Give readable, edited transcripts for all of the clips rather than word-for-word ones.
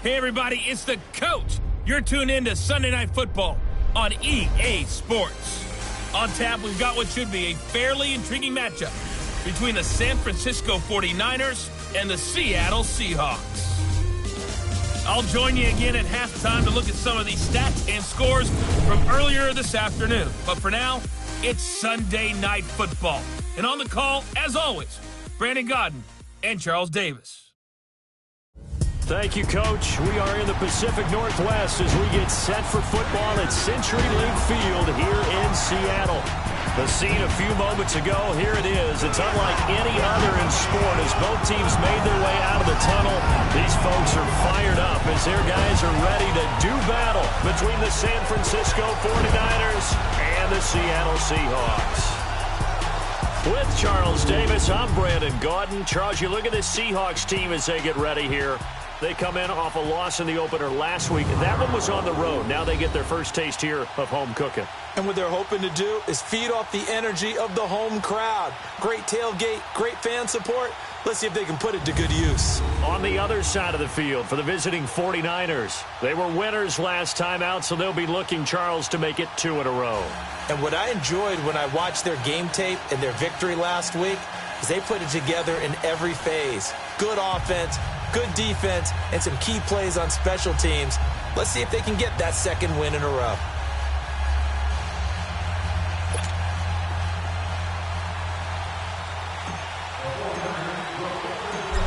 Hey, everybody, it's the coach. You're tuned in to Sunday Night Football on EA Sports. On tap, we've got what should be a fairly intriguing matchup between the San Francisco 49ers and the Seattle Seahawks. I'll join you again at halftime to look at some of these stats and scores from earlier this afternoon. But for now, it's Sunday Night Football. And on the call, as always, Brandon Godden and Charles Davis. Thank you, Coach. We are in the Pacific Northwest as we get set for football at CenturyLink Field here in Seattle. The scene a few moments ago, here it is. It's unlike any other in sport as both teams made their way out of the tunnel. These folks are fired up as their guys are ready to do battle between the San Francisco 49ers and the Seattle Seahawks. With Charles Davis, I'm Brandon Gaudin. Charles, you look at this Seahawks team as they get ready here. They come in off a loss in the opener last week. That one was on the road. Now they get their first taste here of home cooking. And what they're hoping to do is feed off the energy of the home crowd. Great tailgate, great fan support. Let's see if they can put it to good use. On the other side of the field for the visiting 49ers. They were winners last time out, so they'll be looking, Charles, to make it 2 in a row. And what I enjoyed when I watched their game tape and their victory last week is they put it together in every phase. Good offense, good defense, and some key plays on special teams. Let's see if they can get that second win in a row.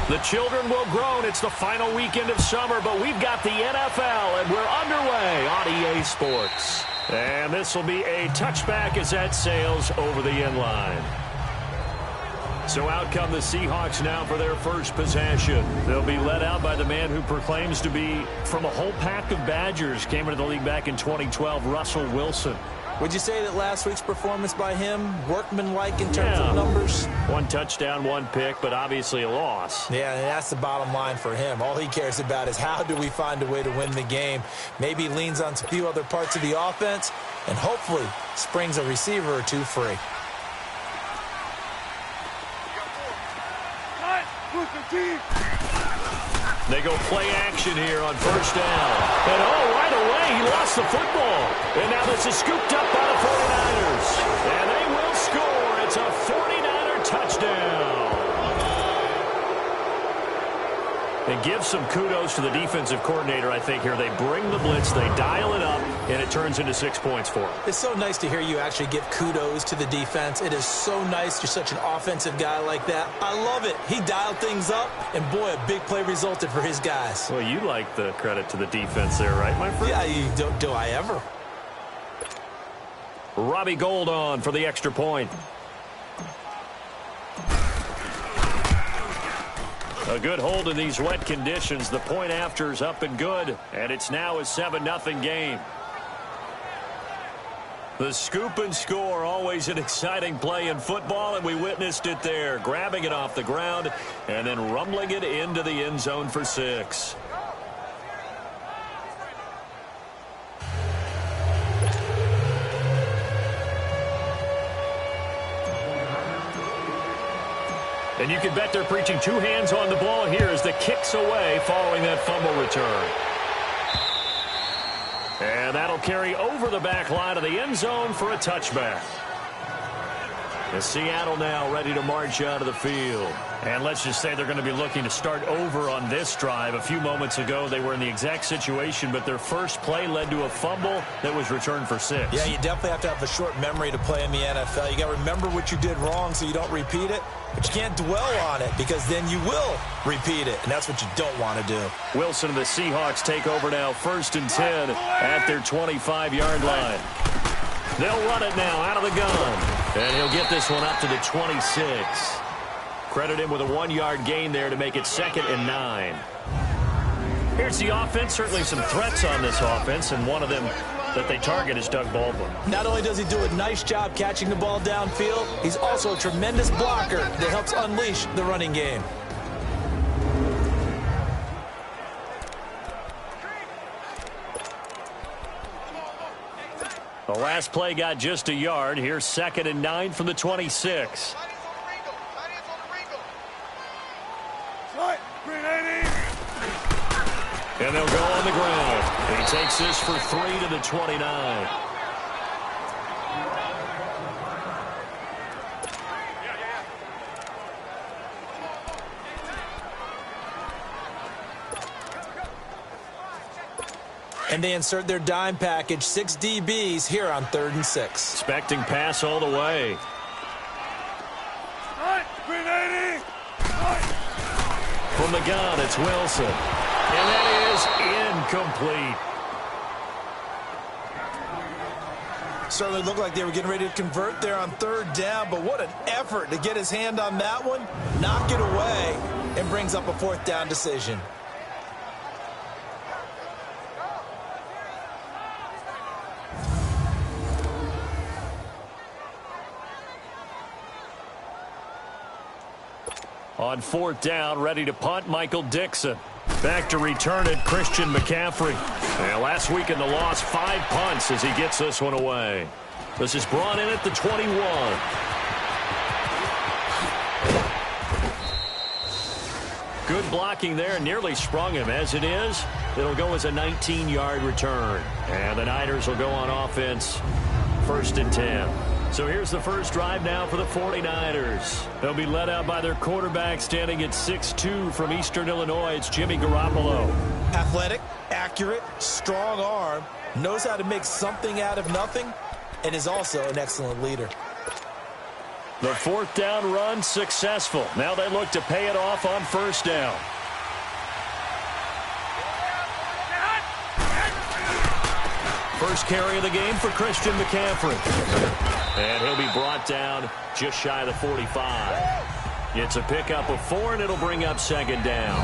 The children will groan. It's the final weekend of summer, but we've got the NFL, and we're underway on EA Sports. And this will be a touchback as that sails over the end line. So out come the Seahawks now for their first possession. They'll be led out by the man who proclaims to be from a whole pack of Badgers. Came into the league back in 2012, Russell Wilson. Would you say that last week's performance by him, workmanlike in terms of numbers? 1 touchdown, 1 pick, but obviously a loss. Yeah, and that's the bottom line for him. All he cares about is how do we find a way to win the game. Maybe he leans on a few other parts of the offense and hopefully springs a receiver or two free. They go play action here on first down. And right away, he lost the football. And now this is scooped up by the 49ers. And they will score. It's a 49er touchdown. And give some kudos to the defensive coordinator, I think, here. They bring the blitz, they dial it up, and it turns into 6 points for them. It's so nice to hear you actually give kudos to the defense. It is so nice. You're such an offensive guy like that. I love it. He dialed things up, and boy, a big play resulted for his guys. Well, you like the credit to the defense there, right, my friend? Yeah, do I ever? Robbie Gould on for the extra point. A good hold in these wet conditions. The point after is up and good, and it's now a 7-0 game. The scoop and score, always an exciting play in football, and we witnessed it there. Grabbing it off the ground and then rumbling it into the end zone for 6. And you can bet they're preaching 2 hands on the ball here as the kick's away following that fumble return. And that'll carry over the back line of the end zone for a touchback. And Seattle now ready to march out of the field. And let's just say they're going to be looking to start over on this drive. A few moments ago, they were in the exact situation, but their first play led to a fumble that was returned for 6. Yeah, you definitely have to have a short memory to play in the NFL. You got to remember what you did wrong so you don't repeat it. But you can't dwell on it because then you will repeat it, and that's what you don't want to do. Wilson and the Seahawks take over now, 1st and 10 at their 25-yard line. They'll run it now out of the gun. And he'll get this one up to the 26. Credit him with a 1-yard gain there to make it 2nd and 9. Here's the offense. Certainly some threats on this offense, and one of them that they target is Doug Baldwin. Not only does he do a nice job catching the ball downfield, he's also a tremendous blocker that helps unleash the running game. The last play got just a yard. Here's 2nd and 9 from the 26. And they'll go on the ground. He takes this for 3 to the 29. And they insert their dime package, 6 DBs here on 3rd and 6. Expecting pass all the way. From the gun, it's Wilson. And that is incomplete. Certainly looked like they were getting ready to convert there on 3rd down, but what an effort to get his hand on that one, knock it away, and brings up a 4th down decision. On 4th down, ready to punt, Michael Dixon. Back to return it, Christian McCaffrey. And last week in the loss, 5 punts as he gets this one away. This is brought in at the 21. Good blocking there, nearly sprung him. As it is, it'll go as a 19-yard return. And the Niners will go on offense, 1st and 10. So here's the first drive now for the 49ers. They'll be led out by their quarterback standing at 6'2" from Eastern Illinois. It's Jimmy Garoppolo. Athletic, accurate, strong arm, knows how to make something out of nothing, and is also an excellent leader. The 4th down run successful. Now they look to pay it off on 1st down. First carry of the game for Christian McCaffrey. And he'll be brought down just shy of the 45. It's a pickup of 4, and it'll bring up 2nd down.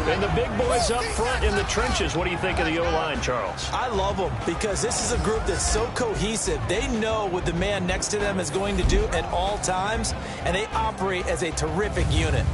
And the big boys up front in the trenches. What do you think of the O-line, Charles? I love them because this is a group that's so cohesive. They know what the man next to them is going to do at all times, and they operate as a terrific unit.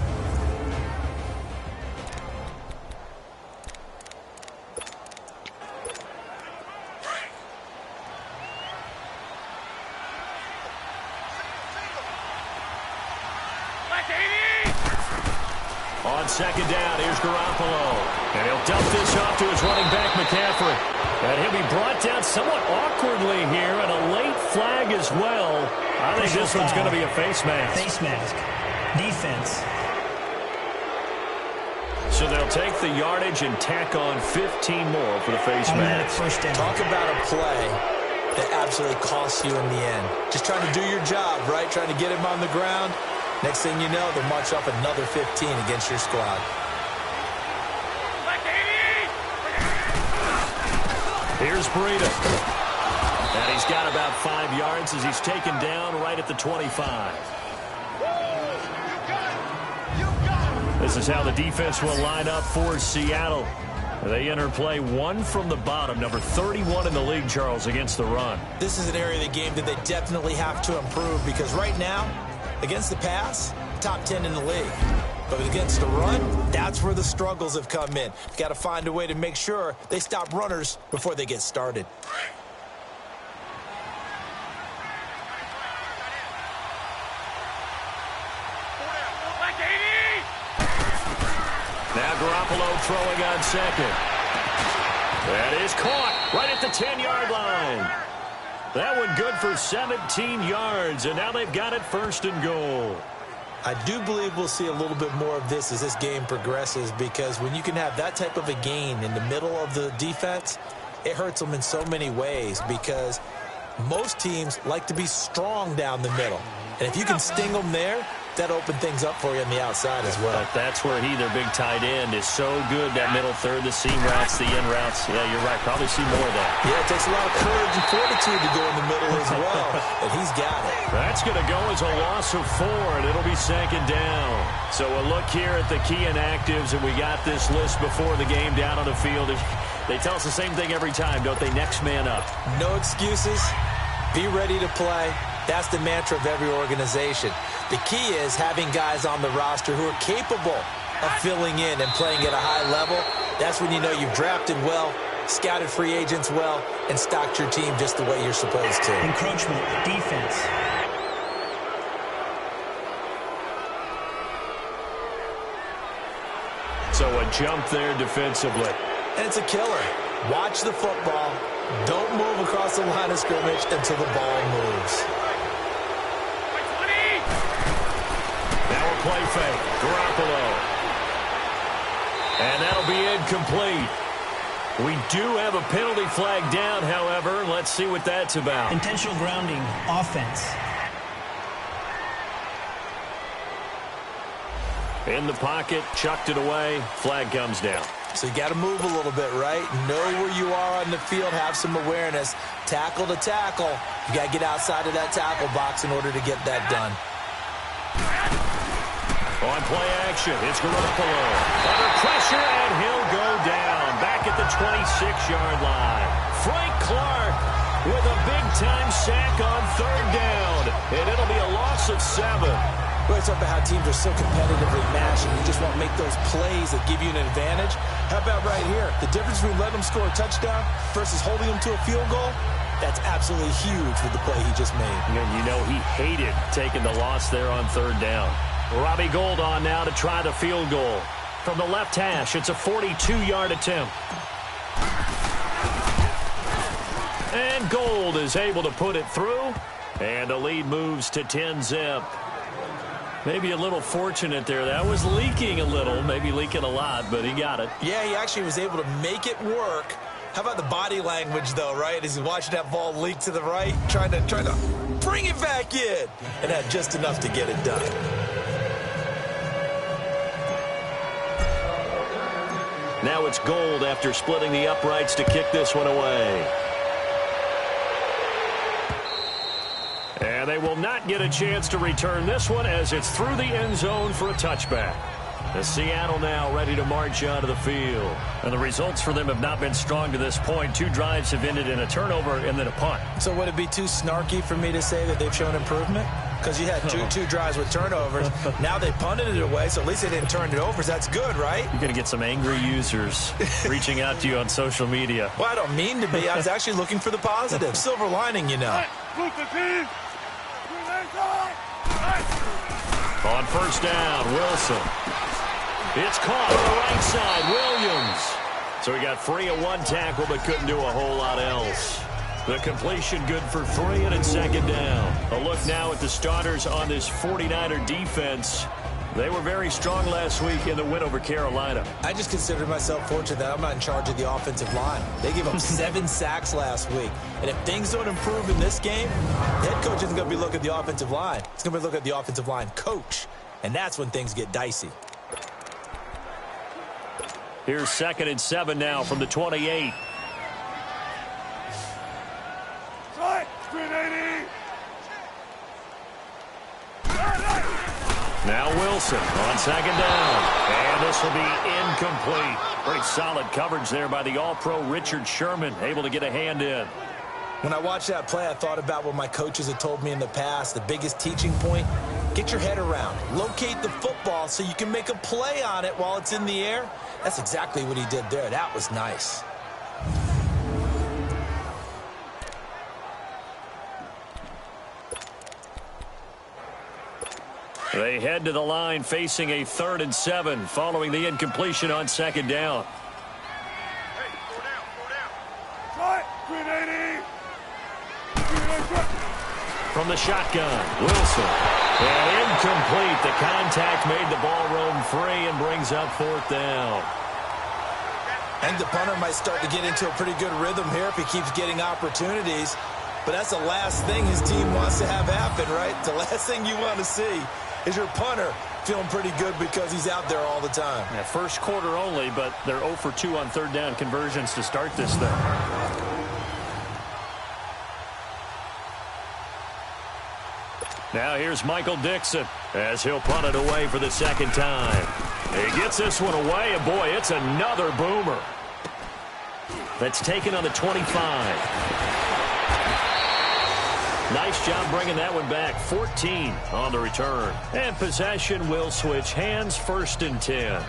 On 2nd down, here's Garoppolo. And he'll dump this off to his running back, McCaffrey. And he'll be brought down somewhat awkwardly here, and a late flag as well. I think this one's going to be a face mask. Face mask. Defense. So they'll take the yardage and tack on 15 more for the face mask. First down. Talk about a play that absolutely costs you in the end. Just trying to do your job, right? Trying to get him on the ground. Next thing you know, they'll march up another 15 against your squad. Here's Breida. And he's got about 5 yards as he's taken down right at the 25. This is how the defense will line up for Seattle. They enter play 1 from the bottom, number 31 in the league, Charles, against the run. This is an area of the game that they definitely have to improve because right now, against the pass, top 10 in the league. But against the run, that's where the struggles have come in. Got to find a way to make sure they stop runners before they get started. Now Garoppolo throwing on 2nd. That is caught right at the 10-yard line. That one good for 17 yards, and now they've got it 1st and goal. I do believe we'll see a little bit more of this as this game progresses because when you can have that type of a gain in the middle of the defense, it hurts them in so many ways because most teams like to be strong down the middle. And if you can sting them there, that open things up for you on the outside as well. But that's where their big tight end, is so good, that middle third, the seam routes, the in routes. Yeah, you're right. Probably see more of that. Yeah, it takes a lot of courage and fortitude to go in the middle as well, and he's got it. That's going to go as a loss of 4, and it'll be 2nd down. So a look here at the key inactives, and we got this list before the game down on the field. They tell us the same thing every time, don't they? Next man up. No excuses. Be ready to play. That's the mantra of every organization. The key is having guys on the roster who are capable of filling in and playing at a high level. That's when you know you've drafted well, scouted free agents well, and stocked your team just the way you're supposed to. Encroachment, defense. So a jump there defensively. And it's a killer. Watch the football. Don't move across the line of scrimmage until the ball moves. Now a play fake. Garoppolo. And that'll be incomplete. We do have a penalty flag down, however. Let's see what that's about. Intentional grounding, offense. In the pocket, chucked it away. Flag comes down. So you got to move a little bit, right? Know where you are on the field. Have some awareness. Tackle to tackle. You got to get outside of that tackle box in order to get that done. On play action, it's Garoppolo. Under pressure, and he'll go down. Back at the 26-yard line. Frank Clark with a big-time sack on third down. And it'll be a loss of 7. We're talking about how teams are so competitively matched, and you just want to make those plays that give you an advantage. How about right here? The difference between letting them score a touchdown versus holding them to a field goal, that's absolutely huge with the play he just made. And you know he hated taking the loss there on third down. Robbie Gould on now to try the field goal. From the left hash, it's a 42-yard attempt. And Gould is able to put it through. And the lead moves to 10-zip. Maybe a little fortunate there. That was leaking a little, maybe leaking a lot, but he got it. Yeah, he actually was able to make it work. How about the body language, though, right? As he's watching that ball leak to the right, trying to bring it back in, and had just enough to get it done. Now it's Gould after splitting the uprights to kick this one away. And they will not get a chance to return this one as it's through the end zone for a touchback. The Seattle now ready to march onto the field. And the results for them have not been strong to this point. 2 drives have ended in a turnover and then a punt. So would it be too snarky for me to say that they've shown improvement? Because you had two drives with turnovers. Now they punted it away, so at least they didn't turn it over. So that's good, right? You're going to get some angry users reaching out to you on social media. Well, I don't mean to be. I was actually looking for the positive. Silver lining, you know. On first down, Wilson. It's caught on the right side, Williams. So he got free of 1 tackle but couldn't do a whole lot else. The completion good for 3 and it's second down. A look now at the starters on this 49er defense. They were very strong last week in the win over Carolina. I just consider myself fortunate that I'm not in charge of the offensive line. They gave up 7 sacks last week. And if things don't improve in this game, the head coach isn't going to be looking at the offensive line. He's going to be looking at the offensive line coach. And that's when things get dicey. Here's 2nd and 7 now from the 28. Now Wilson on 2nd down. And this will be incomplete. Pretty solid coverage there by the All-Pro Richard Sherman, able to get a hand in. When I watched that play, I thought about what my coaches had told me in the past. The biggest teaching point, get your head around. Locate the football so you can make a play on it while it's in the air. That's exactly what he did there. That was nice. They head to the line facing a 3rd and 7 following the incompletion on 2nd down. From the shotgun, Wilson. And incomplete. The contact made the ball roam free and brings up 4th down. And the punter might start to get into a pretty good rhythm here if he keeps getting opportunities. But that's the last thing his team wants to have happen, right? The last thing you want to see is your punter feeling pretty good because he's out there all the time. Yeah, first quarter only, but they're 0 for 2 on 3rd down conversions to start this thing. Now here's Michael Dixon as he'll punt it away for the 2nd time. He gets this one away, and boy, it's another boomer. That's taken on the 25. Nice job bringing that one back. 14 on the return. And possession will switch hands, 1st and 10.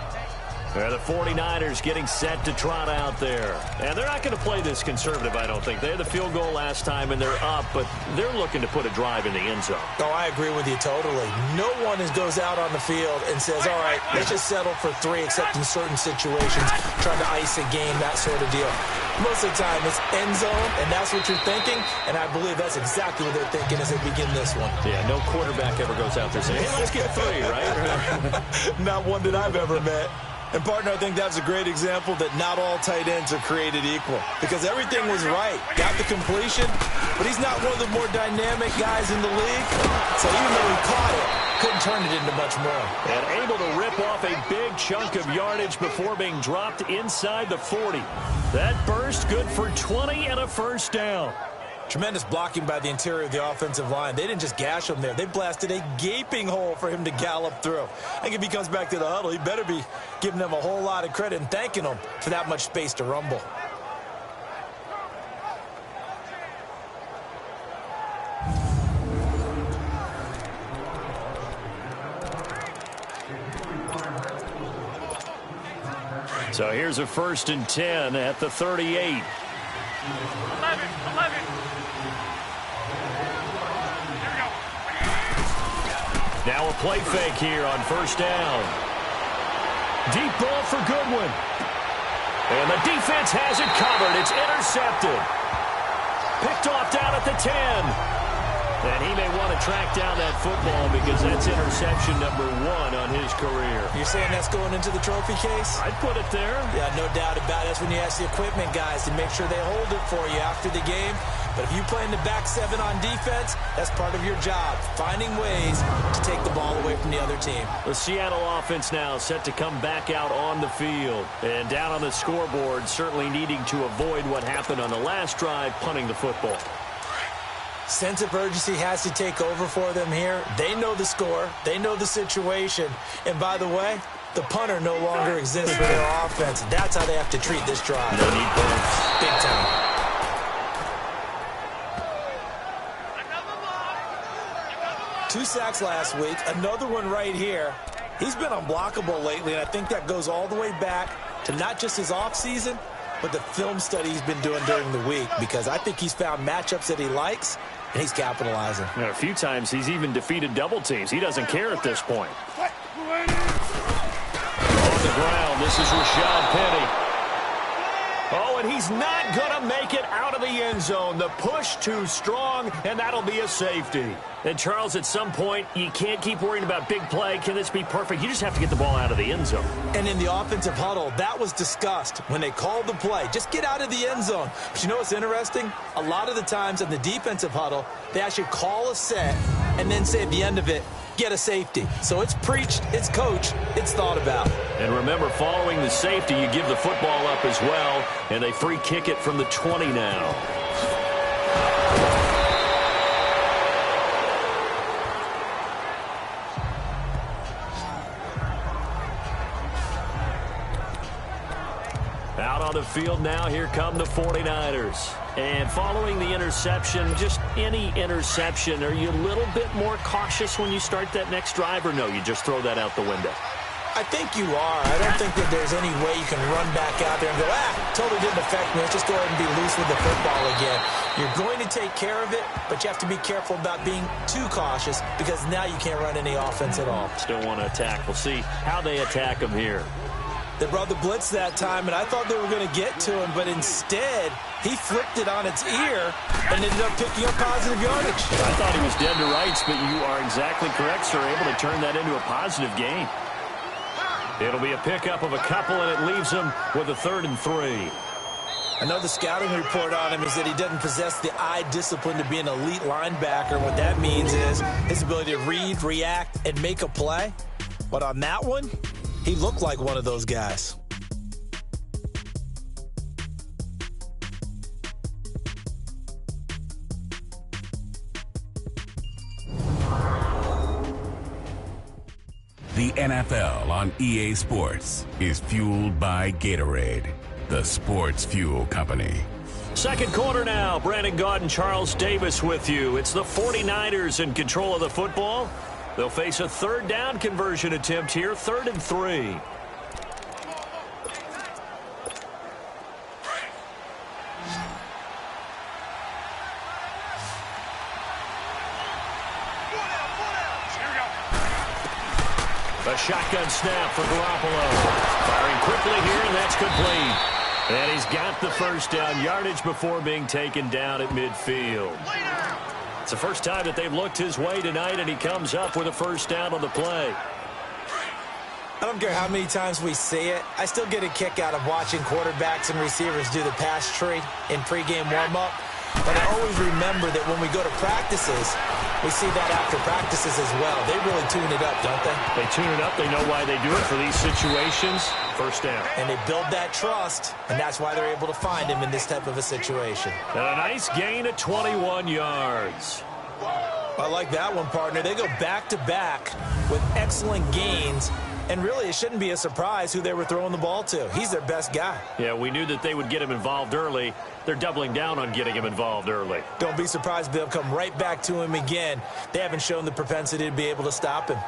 The 49ers getting set to trot out there. And they're not going to play this conservative, I don't think. They had the field goal last time, and they're up, but they're looking to put a drive in the end zone. Oh, I agree with you totally. No one goes out on the field and says, all right, let's just settle for 3, except in certain situations, trying to ice a game, that sort of deal. Most of the time, it's end zone, and that's what you're thinking, and I believe that's exactly what they're thinking as they begin this one. Yeah, no quarterback ever goes out there saying, hey, let's get 3, right? Not one that I've ever met. And, partner, I think that's a great example that not all tight ends are created equal, because everything was right. Got the completion, but he's not one of the more dynamic guys in the league. So even though he caught it, couldn't turn it into much more. And able to rip off a big chunk of yardage before being dropped inside the 40. That burst good for 20 and a first down. Tremendous blocking by the interior of the offensive line. They didn't just gash him there. They blasted a gaping hole for him to gallop through. I think if he comes back to the huddle, he better be giving them a whole lot of credit and thanking them for that much space to rumble. So here's a 1st and 10 at the 38. 11. Now a play fake here on 1st down. Deep ball for Goodwin. And the defense has it covered. It's intercepted. Picked off down at the 10. And he may want to track down that football because that's interception number 1 on his career. You're saying that's going into the trophy case? I'd put it there. Yeah, no doubt about it. That's when you ask the equipment guys to make sure they hold it for you after the game. But if you play in the back 7 on defense, that's part of your job, finding ways to take the ball away from the other team. The Seattle offense now set to come back out on the field. And down on the scoreboard, certainly needing to avoid what happened on the last drive, punting the football. Sense of urgency has to take over for them here. They know the score. They know the situation. And by the way, the punter no longer exists for their offense. That's how they have to treat this drive. No need punts. Big time. Two sacks last week. Another one right here. He's been unblockable lately, and I think that goes all the way back to not just his offseason, but the film study he's been doing during the week, because I think he's found matchups that he likes, and he's capitalizing. And a few times he's even defeated double teams. He doesn't care at this point. On the ground, this is Rashad Penny. Oh, and he's not going to make it out of the end zone. The push too strong, and that'll be a safety. And, Charles, at some point, you can't keep worrying about big play. Can this be perfect? You just have to get the ball out of the end zone. And in the offensive huddle, that was discussed when they called the play. Just get out of the end zone. But you know what's interesting? A lot of the times in the defensive huddle, they actually call a set and then say at the end of it, get a safety. So it's preached, it's coached, it's thought about. And remember, following the safety, you give the football up as well, and they free kick it from the 20 now. Out on the field now, here come the 49ers. And following the interception, just any interception, are you a little bit more cautious when you start that next drive, or no, you just throw that out the window? I think you are. I don't think that there's any way you can run back out there and go, totally didn't affect me. Let's just go ahead and be loose with the football again. You're going to take care of it, but you have to be careful about being too cautious, because now you can't run any offense at all. Still want to attack. We'll see how they attack him here. They brought the blitz that time, and I thought they were going to get to him, but instead, he flipped it on its ear and ended up picking up positive yardage. I thought he was dead to rights, but you are exactly correct, sir. Able to turn that into a positive gain. It'll be a pickup of a couple, and it leaves him with a 3rd and 3. I know the scouting report on him is that he doesn't possess the eye discipline to be an elite linebacker. What that means is his ability to read, react, and make a play. But on that one, he looked like one of those guys. The NFL on EA Sports is fueled by Gatorade, the sports fuel company. Second quarter now. Brandon Gaud and Charles Davis with you. It's the 49ers in control of the football. They'll face a 3rd down conversion attempt here, 3rd and 3. A shotgun snap for Garoppolo. Firing quickly here, and that's complete. And he's got the first down yardage before being taken down at midfield. It's the first time that they've looked his way tonight, and he comes up with a first down on the play. I don't care how many times we see it. I still get a kick out of watching quarterbacks and receivers do the pass tree in pregame warm-up. But I always remember that when we go to practices, we see that after practices as well. They really tune it up, don't they? They tune it up. They know why they do it for these situations. First down. And they build that trust, and that's why they're able to find him in this type of a situation. And a nice gain of 21 yards. I like that one, partner. They go back-to-back with excellent gains. And really, it shouldn't be a surprise who they were throwing the ball to. He's their best guy. Yeah, we knew that they would get him involved early. They're doubling down on getting him involved early. Don't be surprised they'll come right back to him again. They haven't shown the propensity to be able to stop him.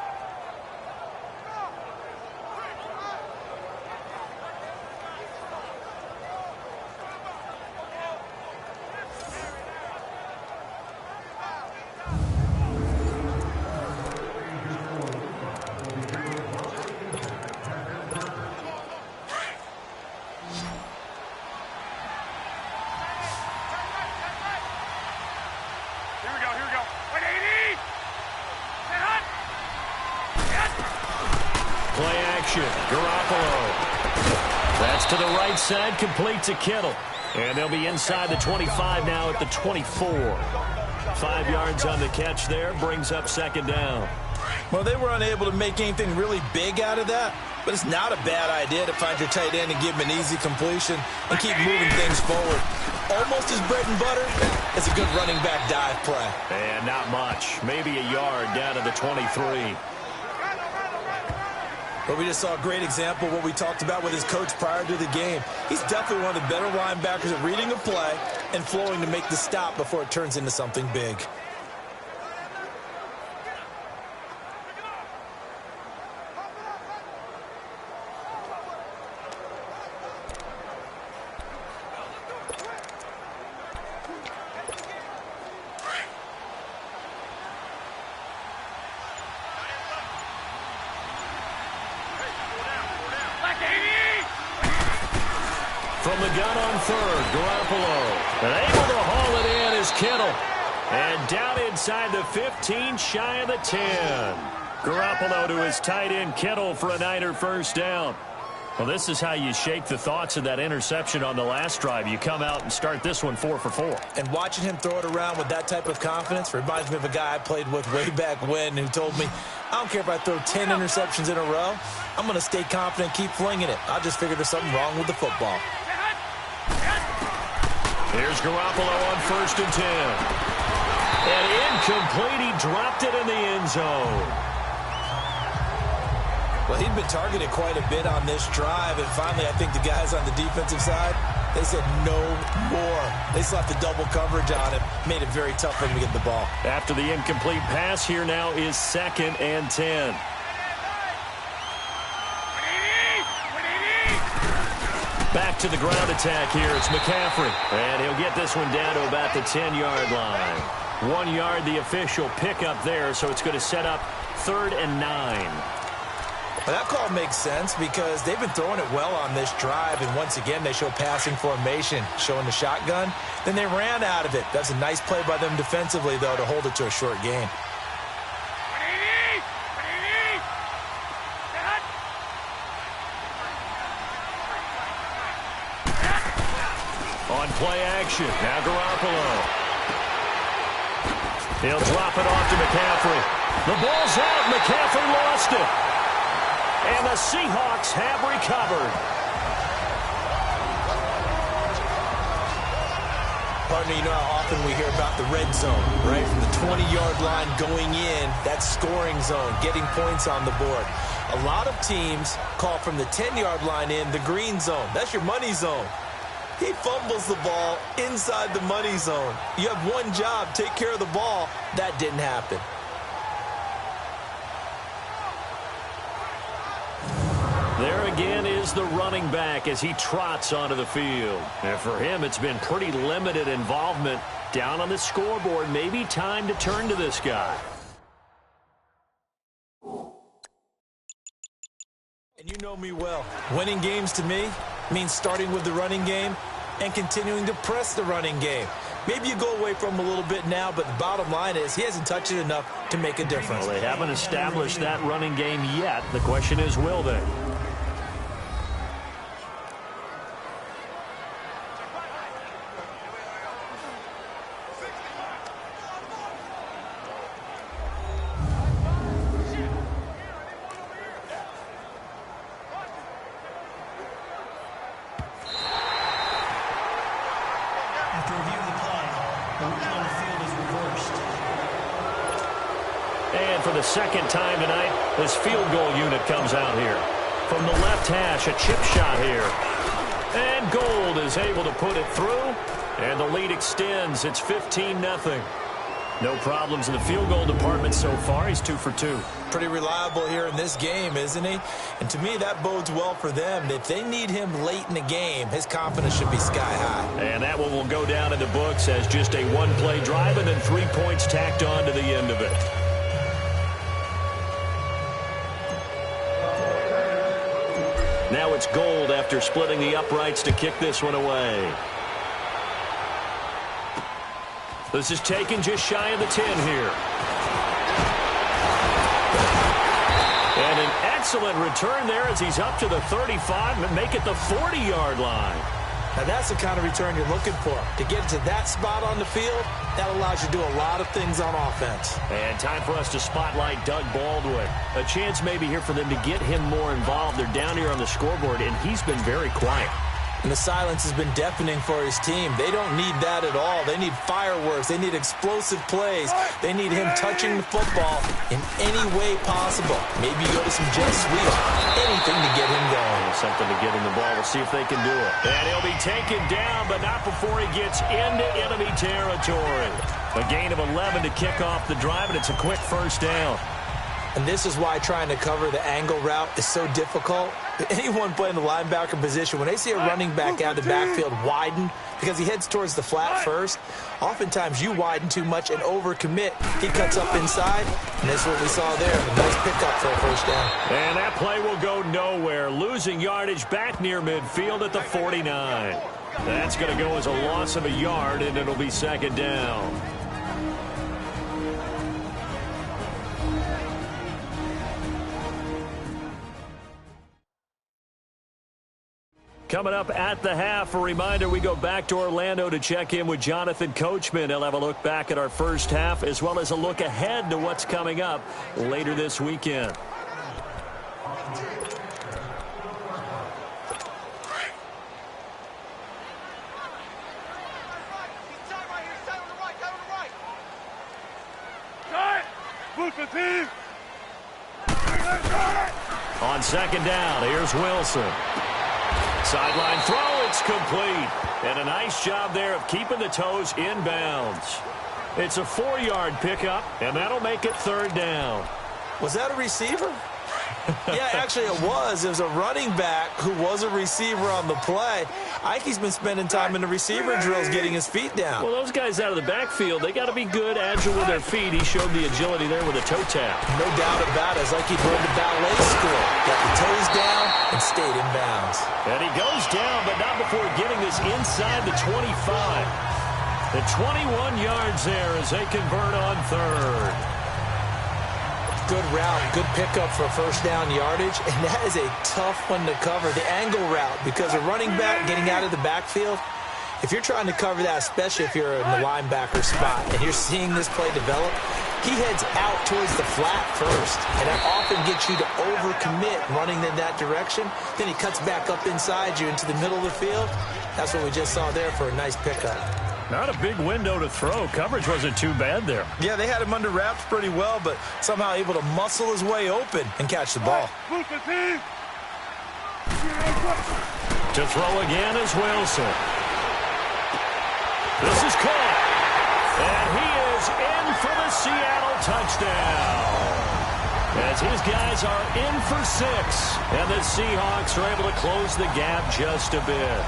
Play action. Garoppolo. That's to the right side, complete to Kittle. And they'll be inside the 25 now at the 24. 5 yards on the catch there, brings up second down. Well, they were unable to make anything really big out of that, but it's not a bad idea to find your tight end and give him an easy completion and keep moving things forward. Almost as bread and butter as a good running back dive play. And not much. Maybe a yard down to the 23. But we just saw a great example of what we talked about with his coach prior to the game. He's definitely one of the better linebackers at reading a play and flowing to make the stop before it turns into something big. From the gun on third, Garoppolo. And able to haul it in is Kittle. And down inside the 15, shy of the 10. Garoppolo to his tight end, Kittle, for a Niner first down. Well, this is how you shake the thoughts of that interception on the last drive. You come out and start this one 4 for 4. And watching him throw it around with that type of confidence reminds me of a guy I played with way back when who told me, I don't care if I throw 10 interceptions in a row. I'm going to stay confident, keep flinging it. I just figured there's something wrong with the football. Here's Garoppolo on 1st and 10. And incomplete. He dropped it in the end zone. Well, he'd been targeted quite a bit on this drive, and finally I think the guys on the defensive side, they said no more. They slapped the double coverage on him, made it very tough for him to get the ball. After the incomplete pass, here now is 2nd and 10. Back to the ground attack here. It's McCaffrey. And he'll get this one down to about the 10-yard line. 1 yard, the official pickup there, so it's going to set up 3rd and 9. Well, that call makes sense because they've been throwing it well on this drive, and once again they show passing formation, showing the shotgun. Then they ran out of it. That's a nice play by them defensively, though, to hold it to a short gain. On play action, now Garoppolo. He'll drop it off to McCaffrey. The ball's out. McCaffrey lost it. And the Seahawks have recovered. Partner, you know how often we hear about the red zone, right? From the 20-yard line going in, that scoring zone, getting points on the board. A lot of teams call from the 10-yard line in the green zone. That's your money zone. He fumbles the ball inside the money zone. You have one job, take care of the ball. That didn't happen. There again is the running back as he trots onto the field. And for him, it's been pretty limited involvement. Down on the scoreboard, maybe time to turn to this guy. And you know me well. Winning games to me means starting with the running game and continuing to press the running game. Maybe you go away from him a little bit now, but the bottom line is he hasn't touched it enough to make a difference. Well, they haven't established that running game yet. The question is, will they? And for the second time tonight, this field goal unit comes out here. From the left hash, a chip shot here. And Gold is able to put it through. And the lead extends. It's 15-0. No problems in the field goal department so far. He's 2 for 2. Pretty reliable here in this game, isn't he? And to me, that bodes well for them. If they need him late in the game, his confidence should be sky high. And that one will go down in the books as just a one-play drive and then 3 points tacked on to the end of it. Now it's Gold after splitting the uprights to kick this one away. This is taken just shy of the 10 here. And an excellent return there as he's up to the 35 and make it the 40-yard line. Now that's the kind of return you're looking for. To get to that spot on the field, that allows you to do a lot of things on offense. And time for us to spotlight Doug Baldwin. A chance maybe here for them to get him more involved. They're down here on the scoreboard, and he's been very quiet. And the silence has been deafening for his team. They don't need that at all. They need fireworks. They need explosive plays. They need him touching the football in any way possible. Maybe go to some jet sweeps. Anything to get him going. Something to get him the ball. We'll see if they can do it. And he'll be taken down, but not before he gets into enemy territory. A gain of 11 to kick off the drive, and it's a quick first down. And this is why trying to cover the angle route is so difficult. Anyone playing the linebacker position, when they see a running back out of the backfield widen because he heads towards the flat first, oftentimes you widen too much and overcommit. He cuts up inside, and that's what we saw there. A nice pickup for a first down. And that play will go nowhere. Losing yardage back near midfield at the 49. That's going to go as a loss of a yard, and it'll be second down. Coming up at the half, a reminder, we go back to Orlando to check in with Jonathan Coachman. He'll have a look back at our first half as well as a look ahead to what's coming up later this weekend. On second down, here's Wilson. Sideline throw, it's complete. And a nice job there of keeping the toes inbounds. It's a 4-yard pickup, and that'll make it third down. Was that a receiver? Yeah, actually it was. It was a running back who was a receiver on the play. Ike's been spending time in the receiver drills getting his feet down. Well, those guys out of the backfield, they got to be good, agile with their feet. He showed the agility there with a toe tap. No doubt about it. It's like he learned the ballet school. Got the toes down and stayed in bounds. And he goes down, but not before getting this inside the 25. The 21 yards there as they convert on third. Good route, good pickup for first down yardage, and that is a tough one to cover, the angle route, because a running back getting out of the backfield, if you're trying to cover that, especially if you're in the linebacker spot and you're seeing this play develop, he heads out towards the flat first, and that often gets you to overcommit running in that direction. Then he cuts back up inside you into the middle of the field. That's what we just saw there for a nice pickup. Not a big window to throw. Coverage wasn't too bad there. Yeah, they had him under wraps pretty well, but somehow able to muscle his way open and catch the ball. To throw again is Wilson. This is caught. And he is in for the Seattle touchdown. As his guys are in for 6. And the Seahawks are able to close the gap just a bit.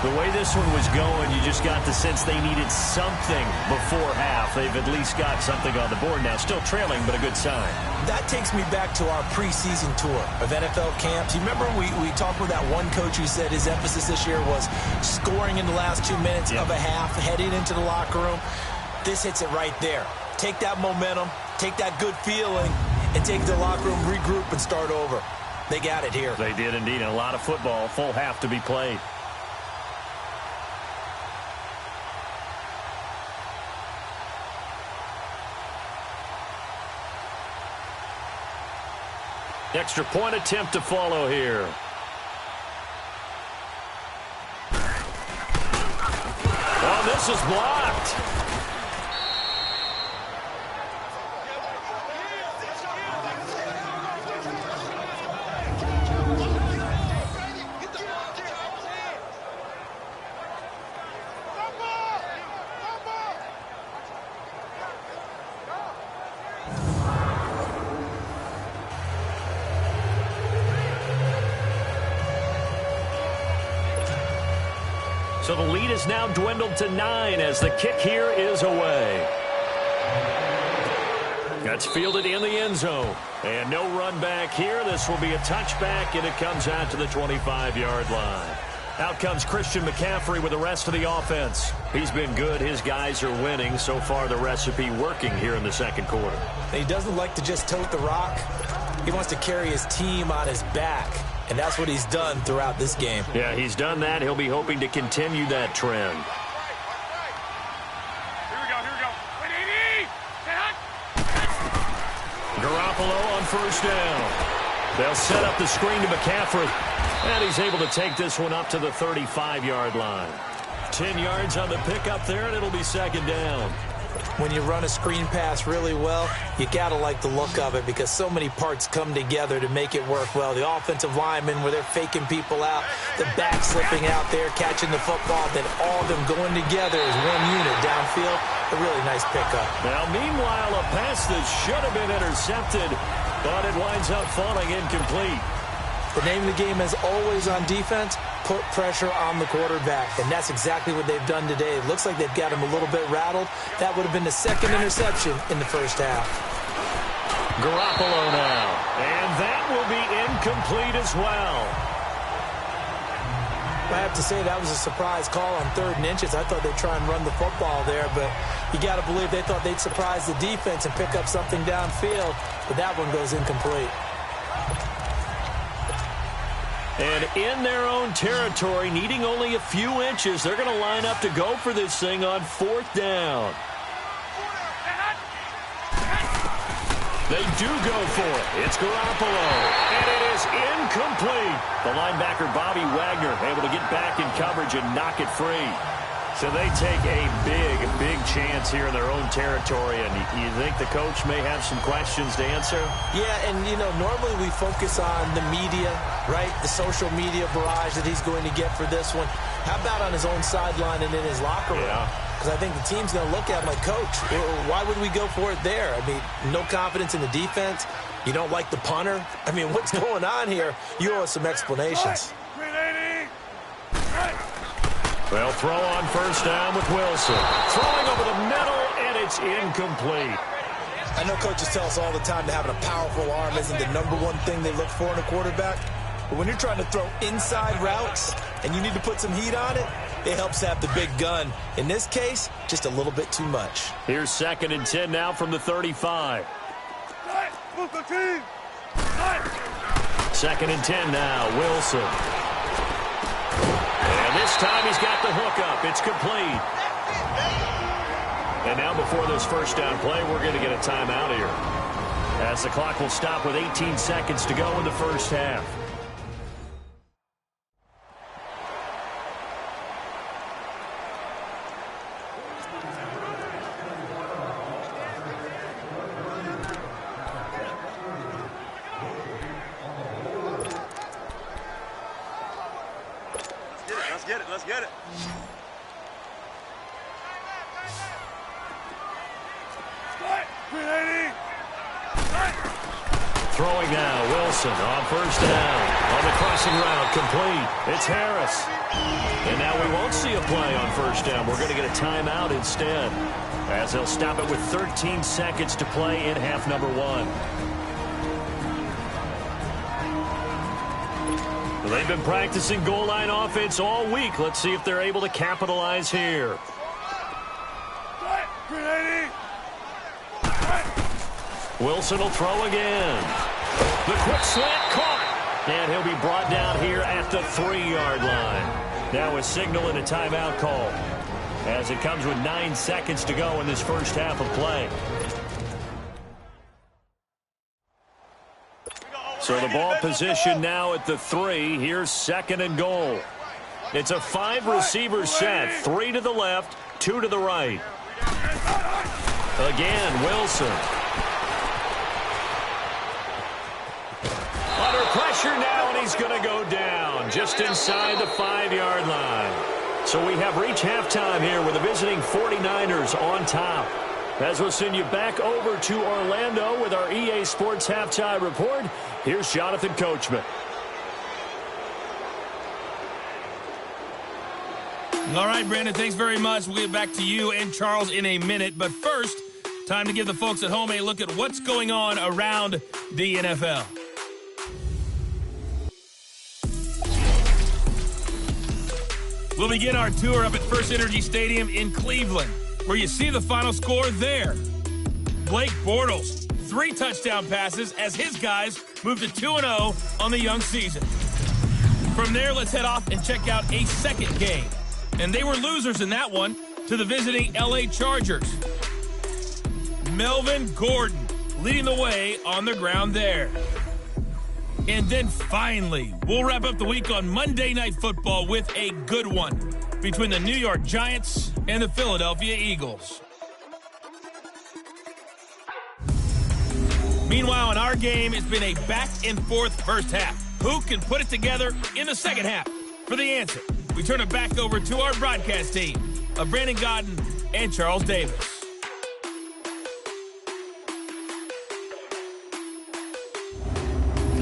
The way this one was going, you just got the sense they needed something before half. They've at least got something on the board now. Still trailing, but a good sign. That takes me back to our preseason tour of NFL camps. You remember we talked with that one coach who said his emphasis this year was scoring in the last 2 minutes of a half, heading into the locker room. This hits it right there. Take that momentum, take that good feeling, and take the locker room, regroup, and start over. They got it here. They did indeed. A lot of football, full half to be played. Extra point attempt to follow here. Oh, this is blocked. So the lead is now dwindled to 9 as the kick here is away. That's fielded in the end zone. And no run back here. This will be a touchback, and it comes out to the 25-yard line. Out comes Christian McCaffrey with the rest of the offense. He's been good. His guys are winning. So far, the recipe working here in the second quarter. He doesn't like to just tote the rock. He wants to carry his team on his back. And that's what he's done throughout this game. Yeah, he's done that. He'll be hoping to continue that trend. Here we go. Garoppolo on first down. They'll set up the screen to McCaffrey. And he's able to take this one up to the 35-yard line. 10 yards on the pickup there, and it'll be second down. When you run a screen pass really well, you got to like the look of it because so many parts come together to make it work well. The offensive linemen, where they're faking people out, the back slipping out there, catching the football, then all of them going together as one unit downfield. A really nice pickup. Now, meanwhile, a pass that should have been intercepted, but it winds up falling incomplete. The name of the game is always on defense, put pressure on the quarterback. And that's exactly what they've done today. It looks like they've got him a little bit rattled. That would have been the second interception in the first half. Garoppolo now. And that will be incomplete as well. I have to say that was a surprise call on 3rd and inches. I thought they'd try and run the football there, but you got to believe they thought they'd surprise the defense and pick up something downfield. But that one goes incomplete. And in their own territory, needing only a few inches, they're going to line up to go for this thing on 4th down. They do go for it. It's Garoppolo. And it is incomplete. The linebacker, Bobby Wagner, able to get back in coverage and knock it free. So they take a big chance here in their own territory. And you think the coach may have some questions to answer? Yeah, and, you know, normally we focus on the media, right? The social media barrage that he's going to get for this one. How about on his own sideline and in his locker room? Because I think the team's going to look at him like, Coach, why would we go for it there? I mean, no confidence in the defense. You don't like the punter? I mean, what's going on here? You owe us some explanations. They'll throw on first down with Wilson. Throwing over the middle, and it's incomplete. I know coaches tell us all the time that having a powerful arm isn't the #1 thing they look for in a quarterback. But when you're trying to throw inside routes and you need to put some heat on it, it helps to have the big gun. In this case, just a little bit too much. Here's 2nd and 10 now from the 35. 2nd and 10 now, Wilson. And this time he's got the hook up. It's complete. And now before this first down play, we're going to get a timeout here, as the clock will stop with 18 seconds to go in the first half. Let's get it. throwing now. Wilson on first down. On the crossing route, complete. It's Harris. And now we won't see a play on first down. We're going to get a timeout instead, as they'll stop it with 13 seconds to play in half number 1. They've been practicing goal line offense all week. Let's see if they're able to capitalize here. Wilson will throw again. The quick slant caught. And he'll be brought down here at the 3-yard line. Now a signal and a timeout call, as it comes with 9 seconds to go in this first half of play. So the ball position now at the 3. Here's 2nd and goal. It's a 5-receiver set. 3 to the left, 2 to the right. Again, Wilson. Under pressure now, and he's going to go down just inside the 5-yard line. So we have reached halftime here with the visiting 49ers on top. As we'll send you back over to Orlando with our EA Sports Halftime Report, here's Jonathan Coachman. All right, Brandon, thanks very much. We'll get back to you and Charles in a minute. But first, time to give the folks at home a look at what's going on around the NFL. We'll begin our tour up at First Energy Stadium in Cleveland, where you see the final score there. Blake Bortles, 3 touchdown passes as his guys move to 2-0 on the young season. From there, let's head off and check out a second game. And they were losers in that one to the visiting LA Chargers. Melvin Gordon leading the way on the ground there. And then finally, we'll wrap up the week on Monday Night Football with a good one between the New York Giants and the Philadelphia Eagles. Meanwhile, in our game, it's been a back-and-forth first half. Who can put it together in the second half? For the answer, we turn it back over to our broadcast team of Brandon Godden and Charles Davis.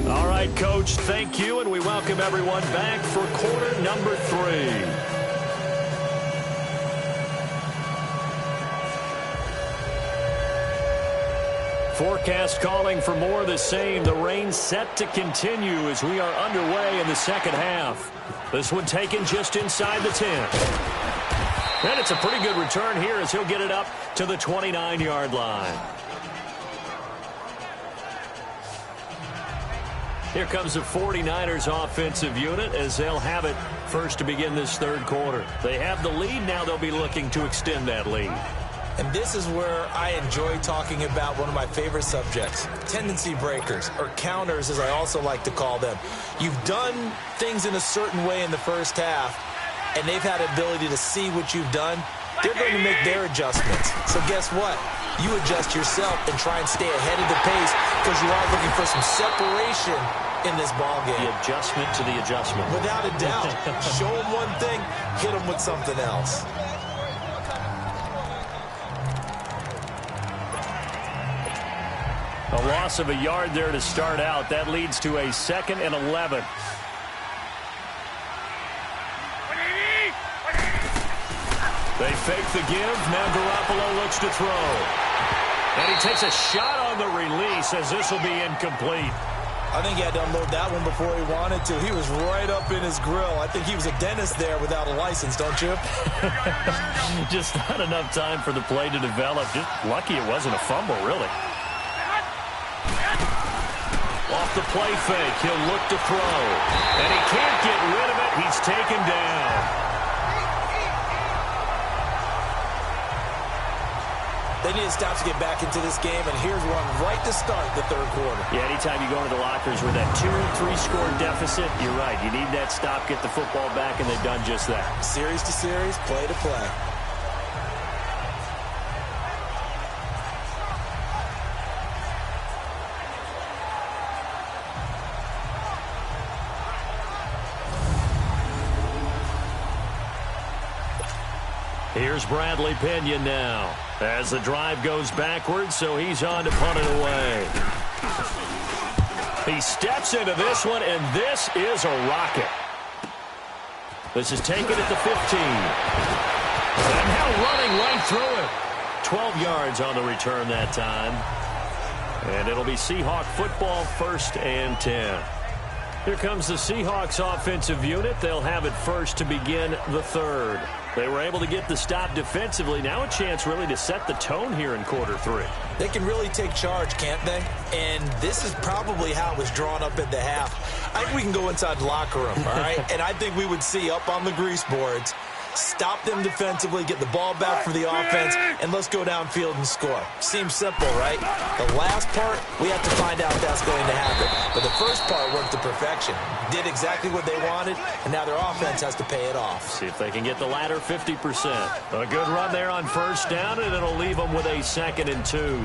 All right, Coach, thank you, and we welcome everyone back for quarter number 3. Forecast calling for more of the same. The rain set to continue as we are underway in the second half. This one taken just inside the 10. And it's a pretty good return here as he'll get it up to the 29-yard line. Here comes the 49ers offensive unit as they'll have it first to begin this third quarter. They have the lead. Now they'll be looking to extend that lead. And this is where I enjoy talking about one of my favorite subjects, tendency breakers, or counters as I also like to call them. You've done things in a certain way in the first half, and they've had the ability to see what you've done. They're going to make their adjustments. So guess what? You adjust yourself and try and stay ahead of the pace because you are looking for some separation in this ball game. The adjustment to the adjustment. Without a doubt. Show them one thing, hit them with something else. A loss of a yard there to start out. That leads to a 2nd and 11. They fake the give. Now Garoppolo looks to throw. And he takes a shot on the release as this will be incomplete. I think he had to unload that one before he wanted to. He was right up in his grill. I think he was a dentist there without a license, don't you? Just not enough time for the play to develop. Just lucky it wasn't a fumble, really. Off the play fake, he'll look to throw. And he can't get rid of it. He's taken down. They need to stop to get back into this game, and here's one right to start the third quarter. Yeah, anytime you go into the lockers with that 2- or 3-score deficit, you're right. You need that stop, get the football back, and they've done just that. Series to series, play to play. Here's Bradley Pinion now as the drive goes backwards, so he's on to punt it away. He steps into this one, and this is a rocket. This is taken at the 15. And now running right through it. 12 yards on the return that time. And it'll be Seahawk football, 1st and 10. Here comes the Seahawks offensive unit. They'll have it first to begin the 3rd. They were able to get the stop defensively. Now a chance really to set the tone here in quarter 3. They can really take charge, can't they? And this is probably how it was drawn up at the half. I think we can go inside the locker room, all right? And I think we would see up on the grease boards, stop them defensively, get the ball back for the offense, and let's go downfield and score. Seems simple, right? The last part, we have to find out if that's going to happen. But the first part worked to perfection. Did exactly what they wanted, and now their offense has to pay it off. See if they can get the latter 50%. A good run there on 1st down, and it'll leave them with a 2nd and 2.